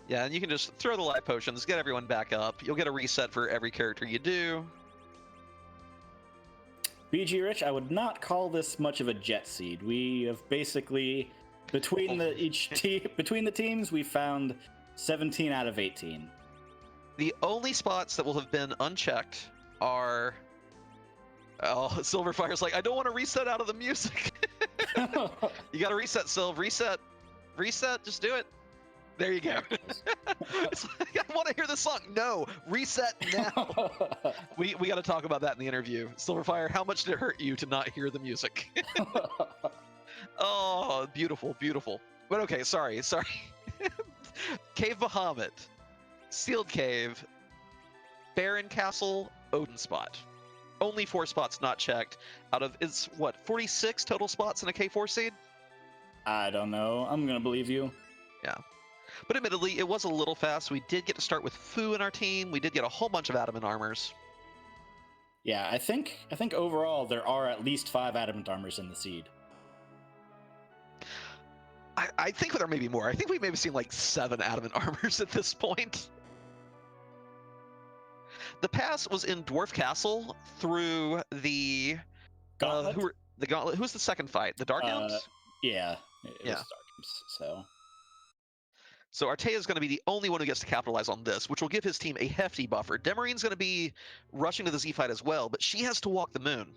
Yeah, and you can just throw the life potions, get everyone back up. You'll get a reset for every character you do. BG Rich, I would not call this much of a jet seed. We have basically, between the teams, we found 17 out of 18. The only spots that will have been unchecked are... Oh, Silverfire's like, I don't want to reset out of the music. You got to reset, Sylv. Reset. Just do it. There you go. It's like, I want to hear this song. No, reset now. We got to talk about that in the interview. Silverfire, how much did it hurt you to not hear the music? Oh, beautiful, beautiful. But okay, sorry. Cave Bahamut, Sealed Cave, Baron Castle, Odin Spot. Only 4 spots not checked out of, it's what, 46 total spots in a K4 seed? I don't know. I'm going to believe you. Yeah. But admittedly, it was a little fast. We did get to start with Fu in our team. We did get a whole bunch of adamant armors. Yeah, I think overall there are at least 5 adamant armors in the seed. I think there may be more. I think we may have seen like 7 adamant armors at this point. The pass was in Dwarf Castle through the Gauntlet? the Gauntlet. Who was the second fight? The Dark Elves? Yeah, it was Dark Elves, So Artea is going to be the only one who gets to capitalize on this, which will give his team a hefty buffer. Demarine's going to be rushing to the Z fight as well, but she has to walk the moon.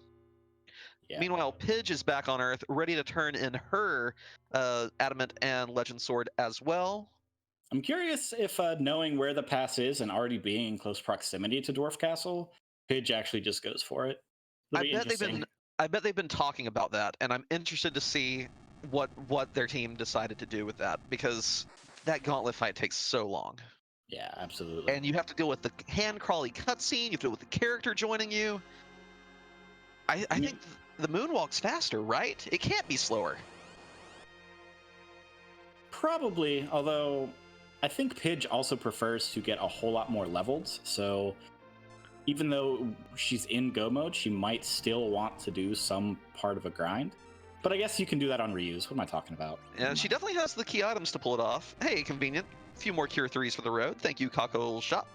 Yeah. Meanwhile, Pidge is back on Earth, ready to turn in her Adamant and Legend Sword as well. I'm curious if knowing where the pass is and already being in close proximity to Dwarf Castle, Pidge actually just goes for it. I bet they've been talking about that, and I'm interested to see what their team decided to do with that, because that gauntlet fight takes so long. Yeah, absolutely. And you have to deal with the hand crawly cutscene. You have to deal with the character joining you. I think the moonwalk's faster, right? It can't be slower. Probably, although I think Pidge also prefers to get a whole lot more levels, so even though she's in go mode, she might still want to do some part of a grind. But I guess you can do that on reuse. What am I talking about? Yeah, she definitely has the key items to pull it off. Hey, convenient. A few more Cure 3s for the road. Thank you, Cockle Shop.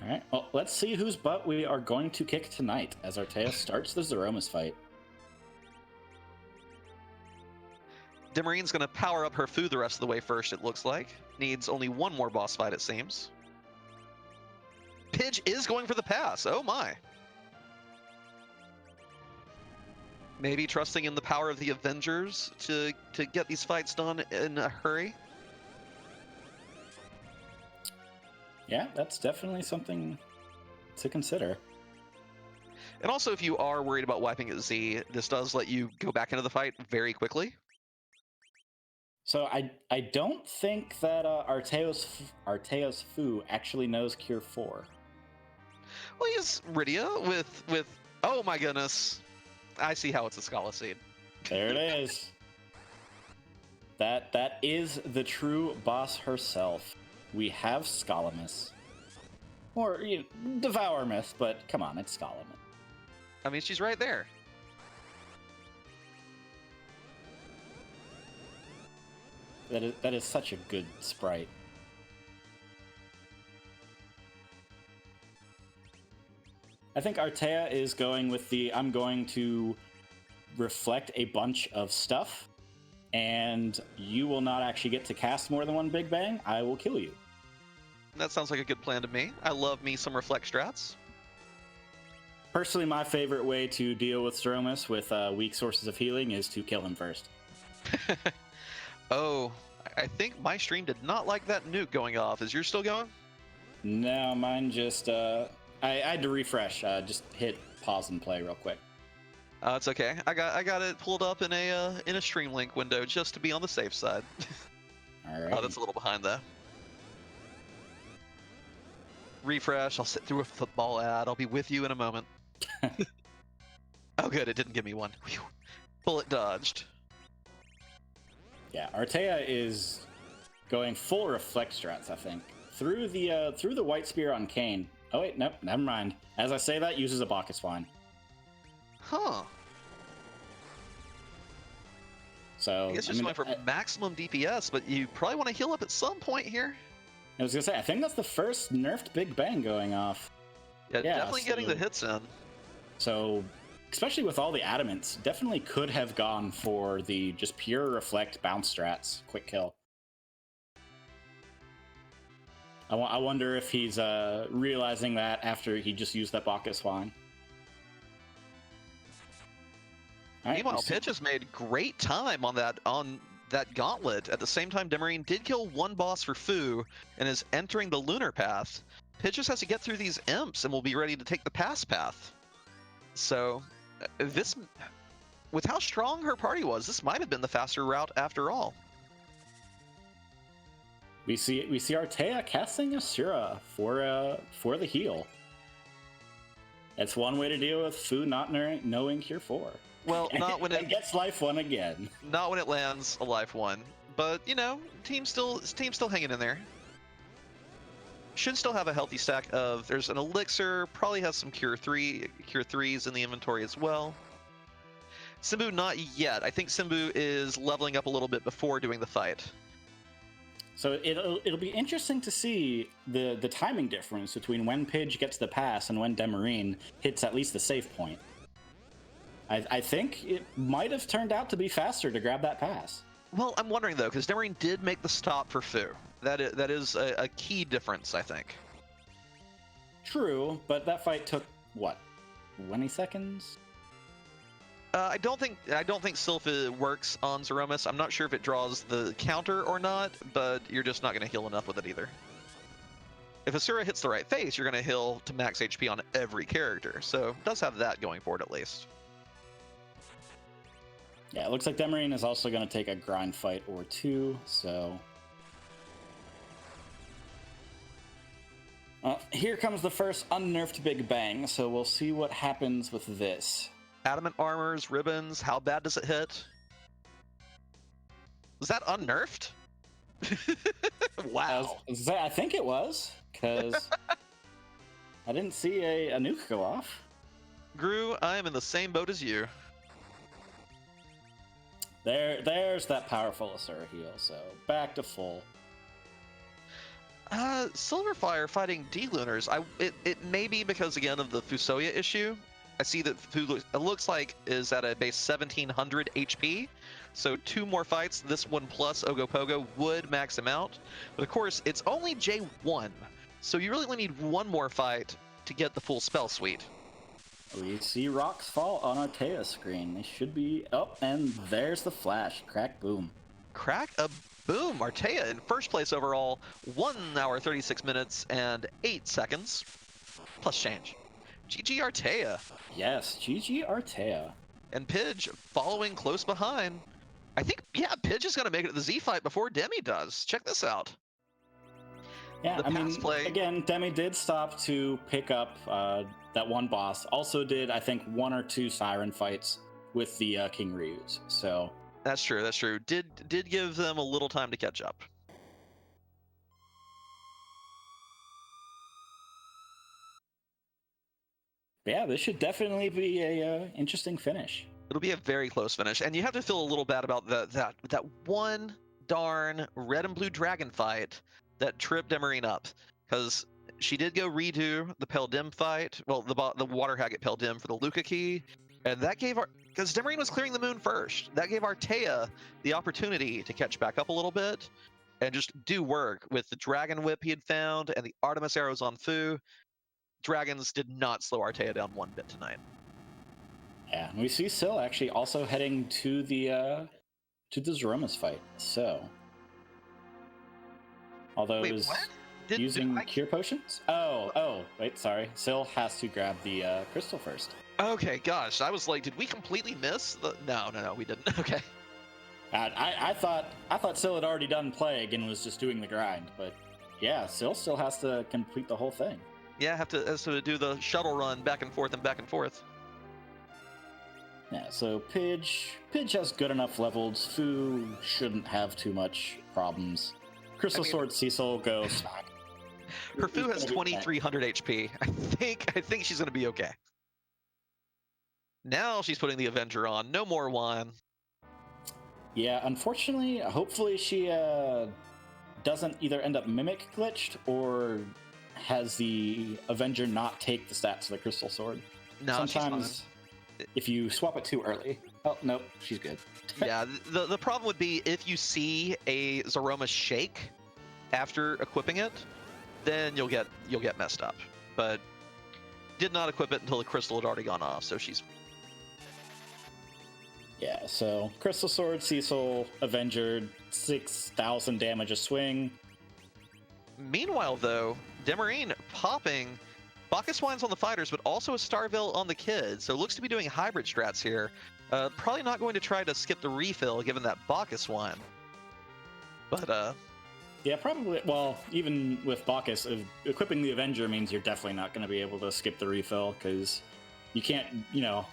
All right, well, let's see whose butt we are going to kick tonight as Artea starts the Zeromus fight. Dimarine's going to power up her food the rest of the way first, it looks like. Needs only one more boss fight, it seems. Pidge is going for the pass. Oh my. Maybe trusting in the power of the Avengers to get these fights done in a hurry. Yeah, that's definitely something to consider. And also, if you are worried about wiping at Z, this does let you go back into the fight very quickly. So I don't think that Arteo's Fu actually knows Cure 4. Well, he has Rydia with oh my goodness. I see how it's a Scala Seed. There it is. That is the true boss herself. We have Scalamus. Or Devourmouth, but come on, it's Scalamus. I mean, she's right there. That is such a good sprite. I think Artea is going with the I'm going to reflect a bunch of stuff, and you will not actually get to cast more than one Big Bang. I will kill you. That sounds like a good plan to me. I love me some reflect strats. Personally, my favorite way to deal with Zeromus with weak sources of healing is to kill him first. Oh, I think my stream did not like that nuke going off. Is yours still going? No, mine just I had to refresh. Just hit pause and play real quick. It's okay. I got it pulled up in a Stream Link window just to be on the safe side. All right. Oh, that's a little behind though. Refresh. I'll sit through a football ad. I'll be with you in a moment. Oh, good. It didn't give me one. Whew. Bullet dodged. Yeah, Artea is going full reflect strats, I think. Through the white spear on Kane. Oh wait, nope, never mind. As I say that, uses a Bacchus Wine. Huh. So I guess just going for maximum DPS, but you probably want to heal up at some point here. I was gonna say, I think that's the first nerfed Big Bang going off. Yeah, definitely getting the hits in. So, especially with all the adamants, definitely could have gone for the just pure reflect bounce strats, quick kill. I wonder if he's realizing that after he just used that Bacchus Wine. Right, meanwhile, Pidge has made great time on that gauntlet. At the same time, Demarine did kill one boss for Fu and is entering the lunar path. Pidge just has to get through these imps and will be ready to take the pass path. So, this, with how strong her party was, this might have been the faster route after all. We see Artea casting Asura for the heal. That's one way to deal with Fu not knowing Cure 4. Well, not when it gets life 1 again. Not when it lands a life 1. But you know, team's still hanging in there. Should still have a healthy stack of. There's an elixir. Probably has some Cure 3s in the inventory as well. Simbu not yet. I think Simbu is leveling up a little bit before doing the fight. So it'll be interesting to see the timing difference between when Pidge gets the pass and when Demarine hits at least the save point. I think it might have turned out to be faster to grab that pass. Well, I'm wondering though, because Demarine did make the stop for Fu. That is a key difference, I think. True, but that fight took what, 20 seconds? I don't think Sylph works on Zeromus. I'm not sure if it draws the counter or not, but you're just not going to heal enough with it either. If Asura hits the right face, you're going to heal to max HP on every character, so it does have that going for it at least. Yeah, it looks like Demarine is also going to take a grind fight or two, so... Here comes the first unnerfed Big Bang, so we'll see what happens with this. Adamant armors, ribbons, how bad does it hit? Was that unnerfed? Wow. I think it was, because I didn't see a nuke go off. Gru, I am in the same boat as you. There's that powerful Asura heal, so back to full. Silverfire fighting D-Lunars. It may be because, again, of the Fusoya issue. I see that it looks like is at a base 1700 HP. So 2 more fights, this one plus Ogopogo, would max him out. But of course, it's only J1. So you really only need 1 more fight to get the full spell suite. We see rocks fall on our Tea screen. They should be up, and there's the flash. Crack, boom. Crack a boom. Artea in first place overall, 1 hour 36 minutes and 8 seconds plus change. GG Artea. Yes, GG Artea. And Pidge following close behind. I think, yeah, Pidge is going to make it to the Z fight before Demi does. Check this out. Yeah, The I mean, pass play. again, Demi did stop to pick up that one boss. Also did, I think, 1 or 2 Siren fights with the King Ryus. So That's true. That's true. Did give them a little time to catch up. yeah, this should definitely be a interesting finish. It'll be a very close finish, and you have to feel a little bad about that one darn red and blue dragon fight that tripped Demarine up, because she did go redo the Peldim fight. Well, the water hag at Peldim for the Luca key, and that gave our, because Demarine was clearing the moon first, that gave Artea the opportunity to catch back up a little bit and just do work with the dragon whip he had found and the Artemis arrows on Fu. Dragons did not slow Artea down one bit tonight. Yeah, and we see Syl actually also heading to the Zeroma's fight. So, although Wait, it was what? using cure potions. Oh, wait, sorry. Syl has to grab the crystal first. Okay, gosh, I was like, did we completely miss the? No, we didn't. Okay. I thought Syl had already done Plague and was just doing the grind, but yeah, Syl still has to complete the whole thing. Yeah, have to do the shuttle run back and forth and back and forth. Yeah, so Pidge has good enough levels. Fu shouldn't have too much problems. Crystal Sword Cecil go smack. Her Fu has 2300 HP. I think she's gonna be okay. Now she's putting the Avenger on. No more wine. Yeah, unfortunately, hopefully she doesn't either end up Mimic glitched or has the Avenger not take the stats of the Crystal Sword. No, sometimes if you swap it too early. Oh, nope, she's good. Yeah, the problem would be if you see a Zeroma shake after equipping it, then you'll get messed up. But did not equip it until the crystal had already gone off, so she's... Yeah, so Crystal Sword, Cecil, Avenger, 6,000 damage a swing. Meanwhile, though, Demarine popping Bacchus Wines on the fighters, but also a Starville on the kids. So looks to be doing hybrid strats here. Probably not going to try to skip the refill, given that Bacchus Wine. But, yeah, probably. Well, even with Bacchus, equipping the Avenger means you're definitely not going to be able to skip the refill, because you can't,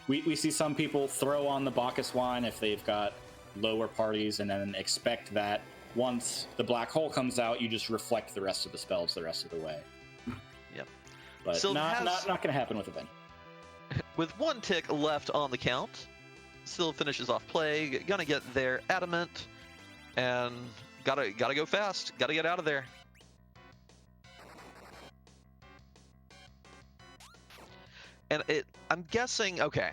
we see some people throw on the Bacchus Wine if they've got lower parties and then expect that once the black hole comes out, you just reflect the rest of the spells the rest of the way. Yep. But Sylvan not going to happen with Avenger. With 1 tick left on the count, Syl finishes off Plague, gonna get their Adamant, and gotta go fast, gotta get out of there. And I'm guessing, okay,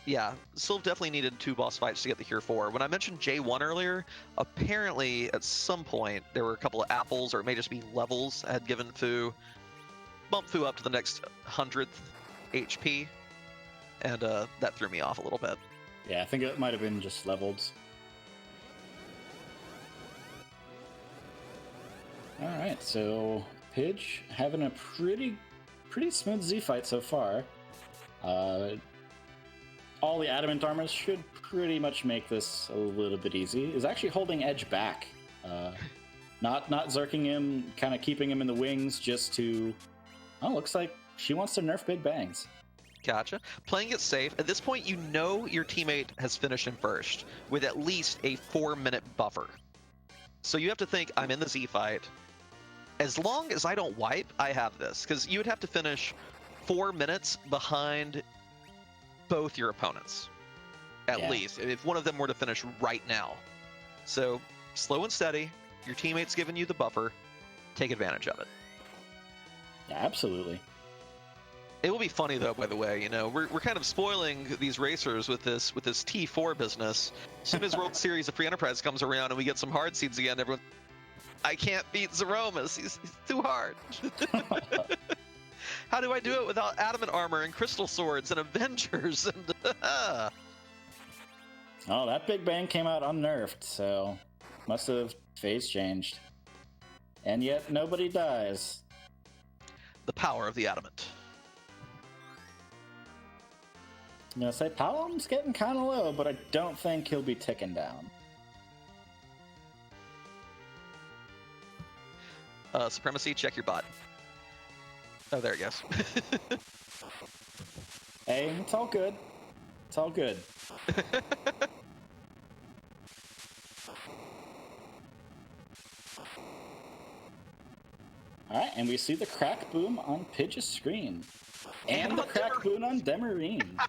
yeah, Syl definitely needed 2 boss fights to get the Cure 4. When I mentioned J1 earlier, apparently at some point there were a couple of apples, or it may just be levels, had given Fu, bumped Fu up to the next 100th HP, and that threw me off a little bit. Yeah, I think it might have been just leveled. All right, so Pidge having a pretty smooth Z fight so far. All the adamant armors should pretty much make this a little bit easy. Is actually holding Edge back, not zerking him, kind of keeping him in the wings just to. Oh, looks like she wants to nerf Big Bangs. Gotcha. Playing it safe. At this point, you know your teammate has finished in first with at least a 4-minute buffer. So you have to think, I'm in the Z fight. As long as I don't wipe, I have this. Because you would have to finish 4 minutes behind both your opponents. At least, if one of them were to finish right now. So, slow and steady. Your teammate's giving you the buffer. Take advantage of it. Yeah, absolutely. It will be funny though, by the way. You know, we're kind of spoiling these racers with this T4 business. As soon as World Series of Free Enterprise comes around and we get some hard seeds again, everyone, I can't beat Zeromus. He's too hard. How do I do it without adamant armor and crystal swords and Avengers and? Oh, that Big Bang came out unnerfed, so must have phase changed. And yet nobody dies. The power of the adamant. I'm gonna say Palom's getting kind of low, but I don't think he'll be ticking down. Supremacy, check your bot. Oh, there it goes. Hey, it's all good. It's all good. Alright, and we see the crack boom on Pidge's screen. And the crack boom on Demarine.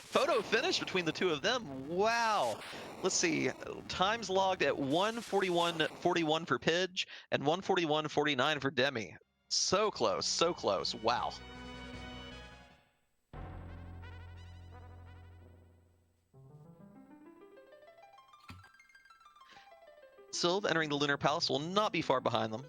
Photo finish between the two of them. Wow. Let's see. Times logged at 1:41:41 for Pidge and 1:41:49 for Demi. So close, so close. Wow. Sylv entering the Lunar Palace will not be far behind them.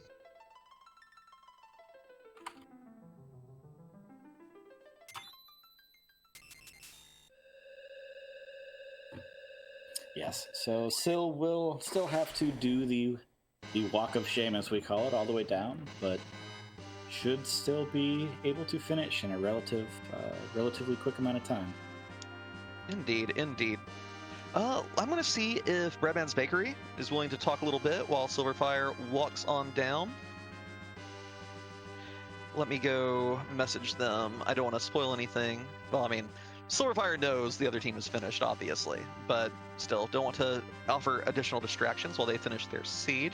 Yes, so Syl will still have to do the walk of shame, as we call it, all the way down, but should still be able to finish in a relatively quick amount of time. Indeed, indeed. I'm going to see if Breadman's Bakery is willing to talk a little bit while Silverfire walks on down. Let me go message them. I don't want to spoil anything. Well, I mean, Silverfire knows the other team is finished, obviously, but still, don't want to offer additional distractions while they finish their seed.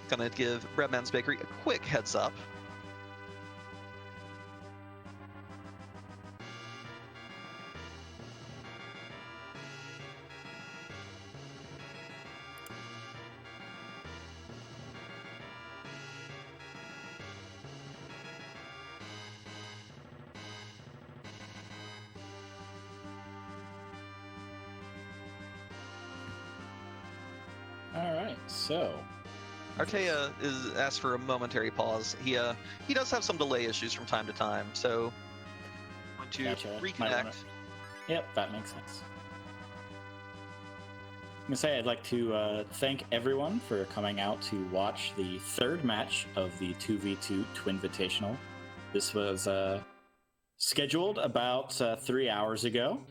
Gonna give Breadman's Bakery a quick heads up. All right, so Artea is asked for a momentary pause. He does have some delay issues from time to time, so I'm going to reconnect. Yep, that makes sense. I'm gonna say I'd like to thank everyone for coming out to watch the third match of the 2v2 Twinvitational. This was scheduled about 3 hours ago.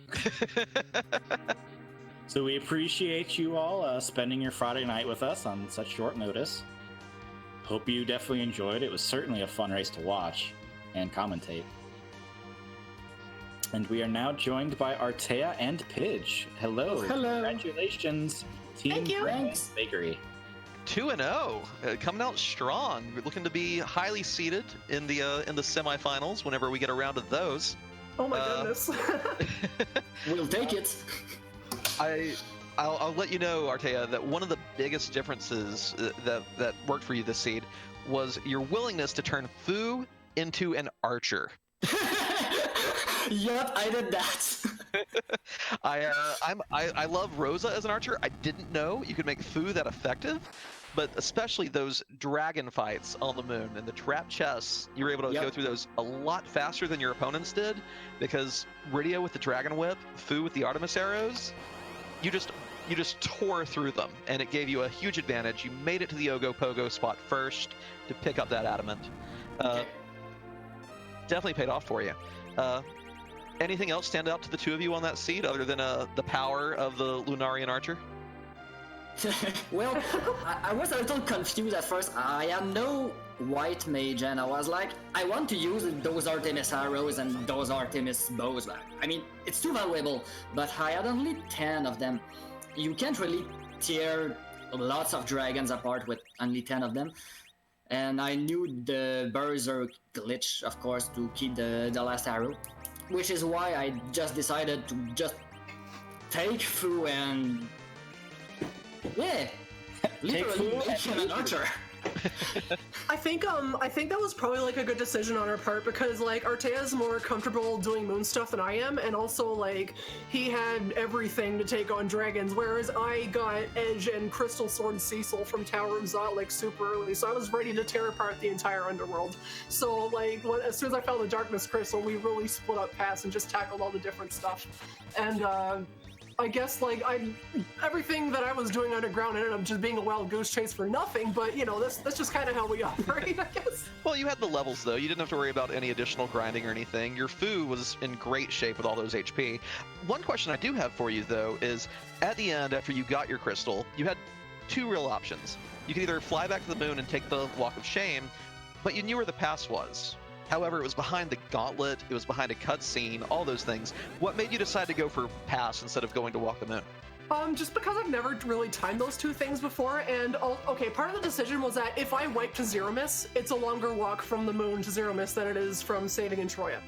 So we appreciate you all spending your Friday night with us on such short notice. Hope you definitely enjoyed. It was certainly a fun race to watch and commentate. And we are now joined by Artea and Pidge. Hello. Hello. Congratulations, Team Thank you. Breadman's Bakery. 2-0, coming out strong. We're looking to be highly seeded in the semifinals whenever we get around to those. Oh my goodness. We'll take it. I'll let you know, Artea, that one of the biggest differences that worked for you this seed was your willingness to turn Fu into an archer. Yep, I did that. I love Rosa as an archer. I didn't know you could make Fu that effective, but especially those dragon fights on the moon and the trap chests, you were able to go through those a lot faster than your opponents did, because Rydia with the dragon whip, Fu with the Artemis arrows, you just tore through them, and it gave you a huge advantage. You made it to the Ogopogo spot first to pick up that adamant. Definitely paid off for you. Anything else stand out to the two of you on that seed other than the power of the Lunarian archer? Well, I was a little confused at first. I am no white mage, and I was like, I want to use those Artemis arrows and those Artemis bows. I mean, it's too valuable, but I had only 10 of them. You can't really tear lots of dragons apart with only 10 of them. And I knew the Berserk glitch, of course, to keep the last arrow. Which is why I just decided to just take Fu and... yeah, literally make him an archer. I think that was probably like a good decision on our part, because like Artea's more comfortable doing moon stuff than I am, and also like he had everything to take on dragons, whereas I got Edge and Crystal Sword Cecil from Tower of Zot like super early, so I was ready to tear apart the entire underworld. So like as soon as I found the Darkness Crystal, we really split up paths and just tackled all the different stuff. And I guess like everything that I was doing underground ended up just being a wild goose chase for nothing, but you know, that's just kind of how we operate, I guess. Well, you had the levels though. You didn't have to worry about any additional grinding or anything. Your Fu was in great shape with all those HP. One question I do have for you though is, at the end, after you got your crystal, you had two real options. You could either fly back to the moon and take the Walk of Shame, but you knew where the pass was. However, it was behind the gauntlet, it was behind a cutscene, all those things. What made you decide to go for pass instead of going to Walk the Moon? Just because I've never really timed those two things before, and okay, part of the decision was that if I wipe to Zero Miss, it's a longer walk from the moon to Zero Miss than it is from saving in Troya.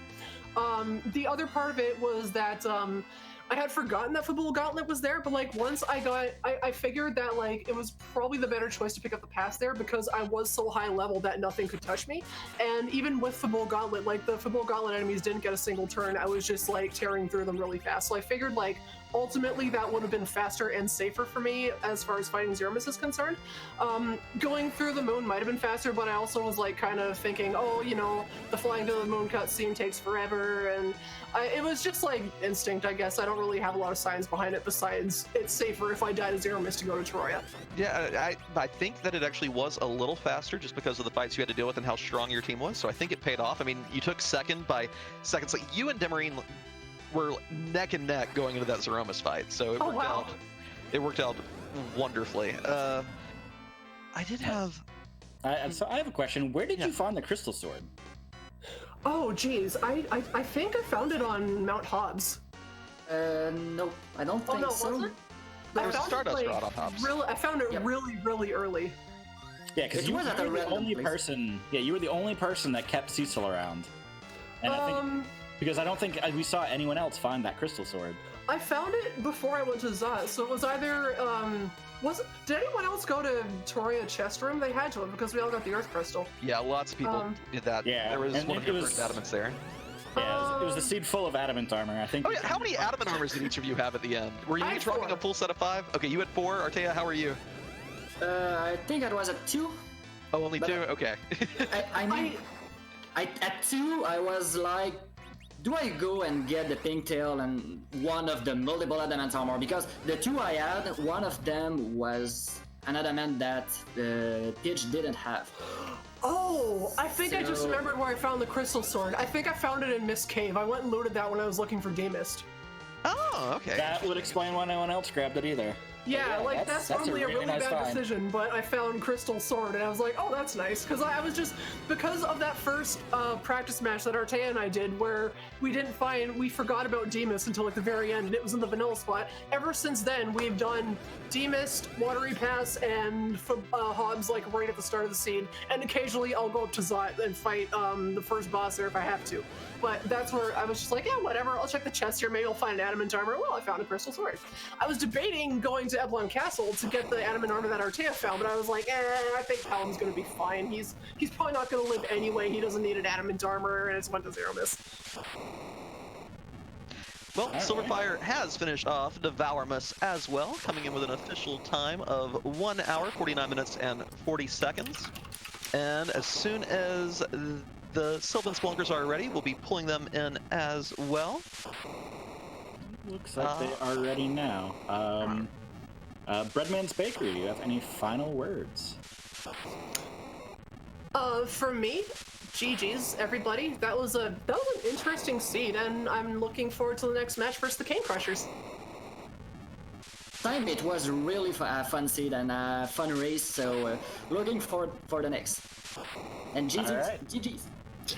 The other part of it was that I had forgotten that Fabul Gauntlet was there, but like once I figured that like it was probably the better choice to pick up the pass there, because I was so high level that nothing could touch me. And even with Fabul Gauntlet, like the Fabul Gauntlet enemies didn't get a single turn. I was just like tearing through them really fast. So I figured like ultimately that would have been faster and safer for me as far as fighting Zero Miss is concerned. Going through the moon might have been faster, but I also was like kind of thinking, oh, you know, the flying to the moon cutscene takes forever, and it was just like instinct, I guess. I don't really have a lot of science behind it besides it's safer if I die to Zero Miss to go to Troya. Yeah, I think that it actually was a little faster just because of the fights you had to deal with and how strong your team was, so I think it paid off. I mean, you took second by seconds. Like, you and Demarine were neck and neck going into that Zero Miss fight, so it worked out wonderfully. I did have... So I have a question. Where did you find the crystal sword? Oh, geez. I think I found it on Mount Hobbs. No, I don't think so. Was it? There was a Stardust Rod on Hobbs. I found it really early. Yeah, because you were at a the random only place. person. Yeah, you were the only person that kept Cecil around. And I think because I don't think we saw anyone else find that crystal sword. I found it before I went to Zot, so it was either did anyone else go to Toria chest room? They had to have, because we all got the Earth Crystal. Yeah, lots of people did that. Yeah, there was and one of it your was- first adamants there. Yeah, it was the seed full of adamant armor. I think. Oh yeah, how many adamant armors did each of you have at the end? Were you I had each rocking 4. a full set of 5? Okay, you had 4. Artea, how are you? I think I was at 2. Oh, only But- 2? Okay. I mean, at 2, I was like, do I go and get the pigtail and one of the multiple adamant armor? Because the 2 I had, one of them was an adamant that Pidge didn't have. Oh, I think I just So- remembered where I found the crystal sword. I think I found it in Mist Cave. I went and looted that when I was looking for Demist. Oh, okay. That would explain why no one else grabbed it either. Yeah, yeah, like that's that's a probably a really really nice bad find. decision, but I found Crystal Sword and I was like, oh, that's nice. Because I was just, because of that first practice match that Artea and I did where we forgot about Demist until like the very end and it was in the vanilla spot. Ever since then, we've done Demist, Watery Pass, and Hobbs like right at the start of the scene. And occasionally I'll go up to Zot and fight the first boss there if I have to. But that's where I was just like, yeah, whatever, I'll check the chest here, maybe I'll find an adamant armor. Well, I found a crystal sword. I was debating going to Eblon Castle to get the adamant armor that Artea found, but I was like, I think Pelham's gonna be fine. He's probably not gonna live anyway. He doesn't need an adamant armor, and it's went to Zero Miss. Well, Silverfire has finished off Devourmus as well, coming in with an official time of 1 hour, 49 minutes, and 40 seconds. And as soon as the Sylvan Spelunkers are ready, we'll be pulling them in as well. Looks like they are ready now. Breadman's Bakery, do you have any final words? For me, GG's, everybody. That was an interesting seed, and I'm looking forward to the next match versus the Cane Crushers. time it was really a fun seed and a fun race, so looking forward for the next. And GG's. All right. GG's.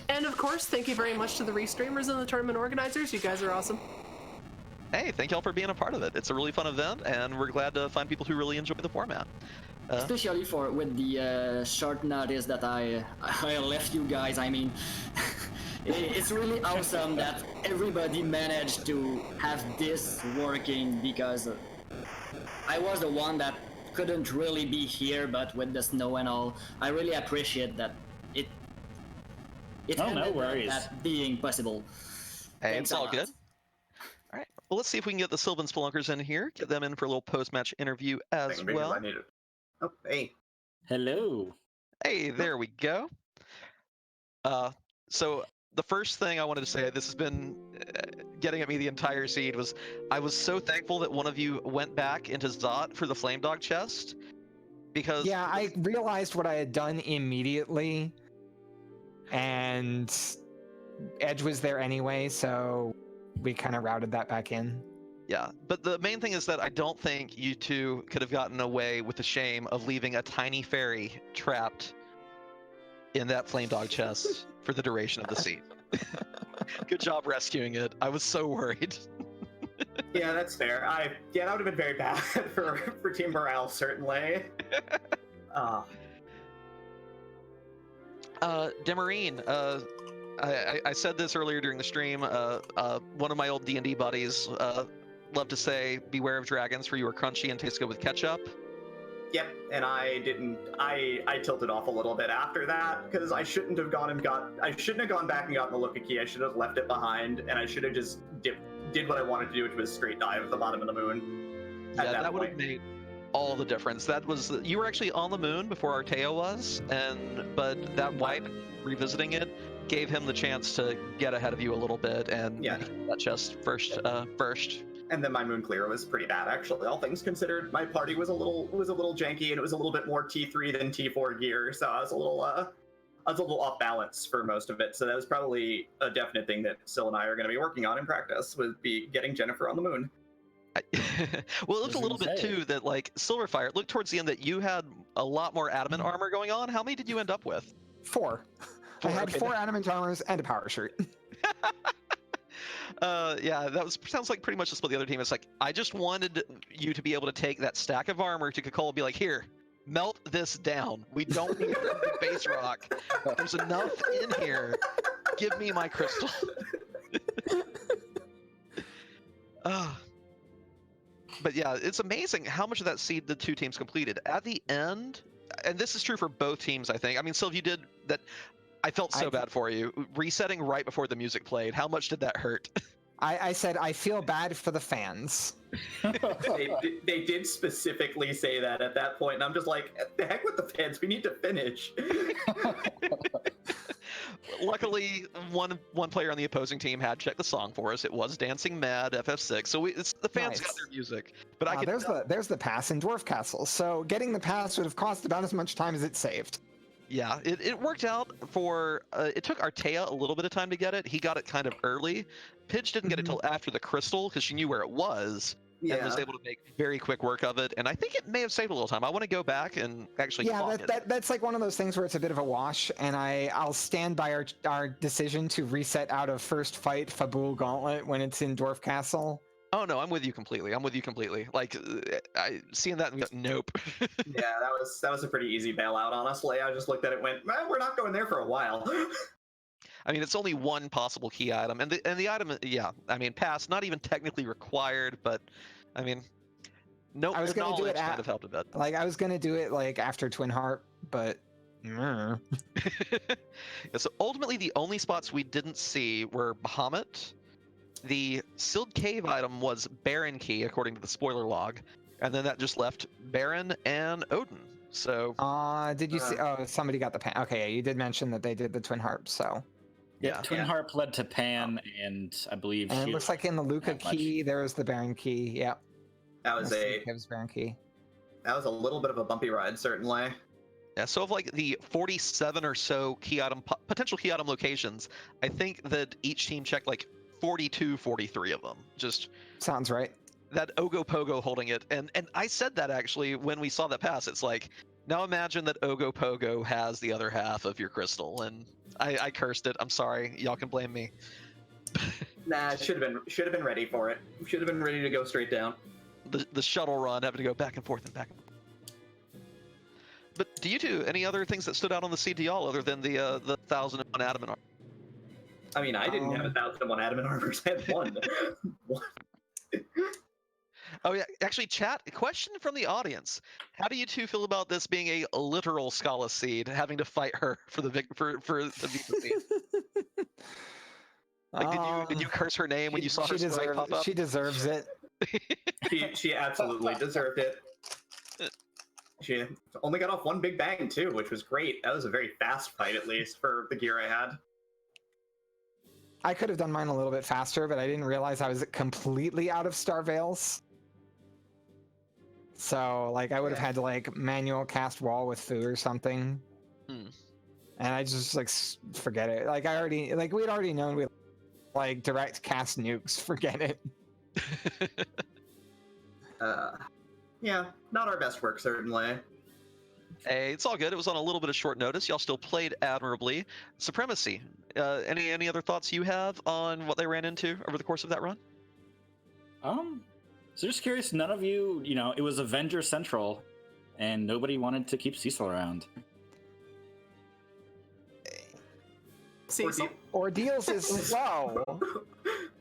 And of course, thank you very much to the restreamers and the tournament organizers. You guys are awesome. Hey, thank y'all for being a part of it. It's a really fun event, and we're glad to find people who really enjoy the format. Especially with the short notice that I left you guys. I mean, it's really awesome that everybody managed to have this working, because I was the one that couldn't really be here, but with the snow and all, I really appreciate that it Oh, no ended worries. that being possible. Hey, Thanks it's a all lot. good. All right, well, let's see if we can get the Sylvan Spelunkers in here, get them in for a little post-match interview as Because well. I need it. Oh, hey. Hello. Hey, there we go. So the first thing I wanted to say, this has been getting at me the entire seed, was I was so thankful that one of you went back into Zot for the Flame Dog chest, because Yeah, I realized what I had done immediately, and Edge was there anyway, so we kind of routed that back in. yeah, but the main thing is that I don't think you two could have gotten away with the shame of leaving a tiny fairy trapped in that Flame Dog chest for the duration of the seed. Good job rescuing it. I was so worried. Yeah, that's fair. That would have been very bad for team morale, certainly. Demarine, I said this earlier during the stream. One of my old D&D buddies loved to say, "Beware of dragons, for you are crunchy and taste good with ketchup." Yep, and I didn't. I tilted off a little bit after that, because I shouldn't have gone back and gotten the Loka key. I should have left it behind, and I should have just did what I wanted to do, which was straight dive at the bottom of the moon. Yeah, that would have made all the difference. That was, you were actually on the moon before Arteo was, but that wipe, revisiting it, gave him the chance to get ahead of you a little bit and get that chest first. And then my moon clear was pretty bad, actually. All things considered, my party was a little janky, and it was a little bit more T3 than T4 gear, so I was a little off balance for most of it. So that was probably a definite thing that Syl and I are going to be working on in practice, would be getting Jennifer on the moon. Well, it looked a little bit too that, like, Silverfire, it looked towards the end that you had a lot more adamant armor going on. How many did you end up with? 4. I had okay. 4 adamant armors and a power shirt. Yeah, sounds like pretty much the split the other team. It's like, I just wanted you to be able to take that stack of armor to Kakol and be like, here, melt this down. We don't need the base rock. There's enough in here. Give me my crystal. But yeah, it's amazing how much of that seed the two teams completed. At the end, and this is true for both teams, I think. I mean, Sylv, you did that. I felt so bad for you. Resetting right before the music played, how much did that hurt? I said, I feel bad for the fans. They did specifically say that at that point, and I'm just like, the heck with the fans, we need to finish. Luckily, one player on the opposing team had checked the song for us. It was Dancing Mad, FF6, so the fans got their music. But there's the pass in Dwarf Castle, so getting the pass would have cost about as much time as it saved. Yeah, it worked out for, it took Artea a little bit of time to get it. He got it kind of early. Pidge didn't get it till after the crystal, because she knew where it was, and was able to make very quick work of it. And I think it may have saved a little time. I want to go back and actually that's like one of those things where it's a bit of a wash, and I'll stand by our decision to reset out of first fight Fabul Gauntlet when it's in Dwarf Castle. Oh no, I'm with you completely. Like, seeing that and go, nope. Yeah, that was a pretty easy bailout, honestly. I just looked at it and went, we're not going there for a while. I mean, it's only one possible key item, and the item, yeah, I mean, pass, not even technically required, but I mean, no, I was the gonna do it knowledge kind of helped a bit. Like, I was gonna do it like after Twin Harp, but. Yeah, so ultimately, the only spots we didn't see were Bahamut. The sealed cave item was Baron Key, according to the spoiler log, and then that just left Baron and Odin. So. Did you see? Oh, somebody got the pan. Okay, yeah, you did mention that they did the Twin Harp, so. Yeah, Twin Harp led to Pan, and I believe. And it looks like in the Luca key there was the Baron Key. Yeah. That was Baron Key. That was a little bit of a bumpy ride, certainly. Yeah, so of like the 47 or so key item potential key item locations, I think that each team checked like 42, 43 of them. Just sounds right. that Ogopogo holding it, and I said that actually when we saw that pass. It's like, now imagine that Ogopogo has the other half of your crystal, and I cursed it. I'm sorry. Y'all can blame me. Nah, should have been ready for it. Should have been ready to go straight down. The shuttle run, having to go back and forth and back. But do you two any other things that stood out on the seed to y'all other than the 1001 adamant armor? I mean, I didn't have 1001 adamant armors. I had one. One. Oh yeah, actually, chat. A question from the audience: how do you two feel about this being a literal Scala seed, having to fight her for the the Viva seed? Like, did you curse her name when you saw her sprite pop up? She deserves it. She absolutely deserved it. She only got off one big bang too, which was great. That was a very fast fight, at least for the gear I had. I could have done mine a little bit faster, but I didn't realize I was completely out of star veils. So, like, I would have had to, like, manual cast wall with Fu or something. Hmm. And I just, like, forget it. Like, we'd already known we, like, direct cast nukes. Forget it. Yeah, not our best work, certainly. Hey, it's all good. It was on a little bit of short notice. Y'all still played admirably. Supremacy. Any other thoughts you have on what they ran into over the course of that run? So just curious, none of you, it was Avenger Central, and nobody wanted to keep Cecil around. Cecil? Ordeals is slow.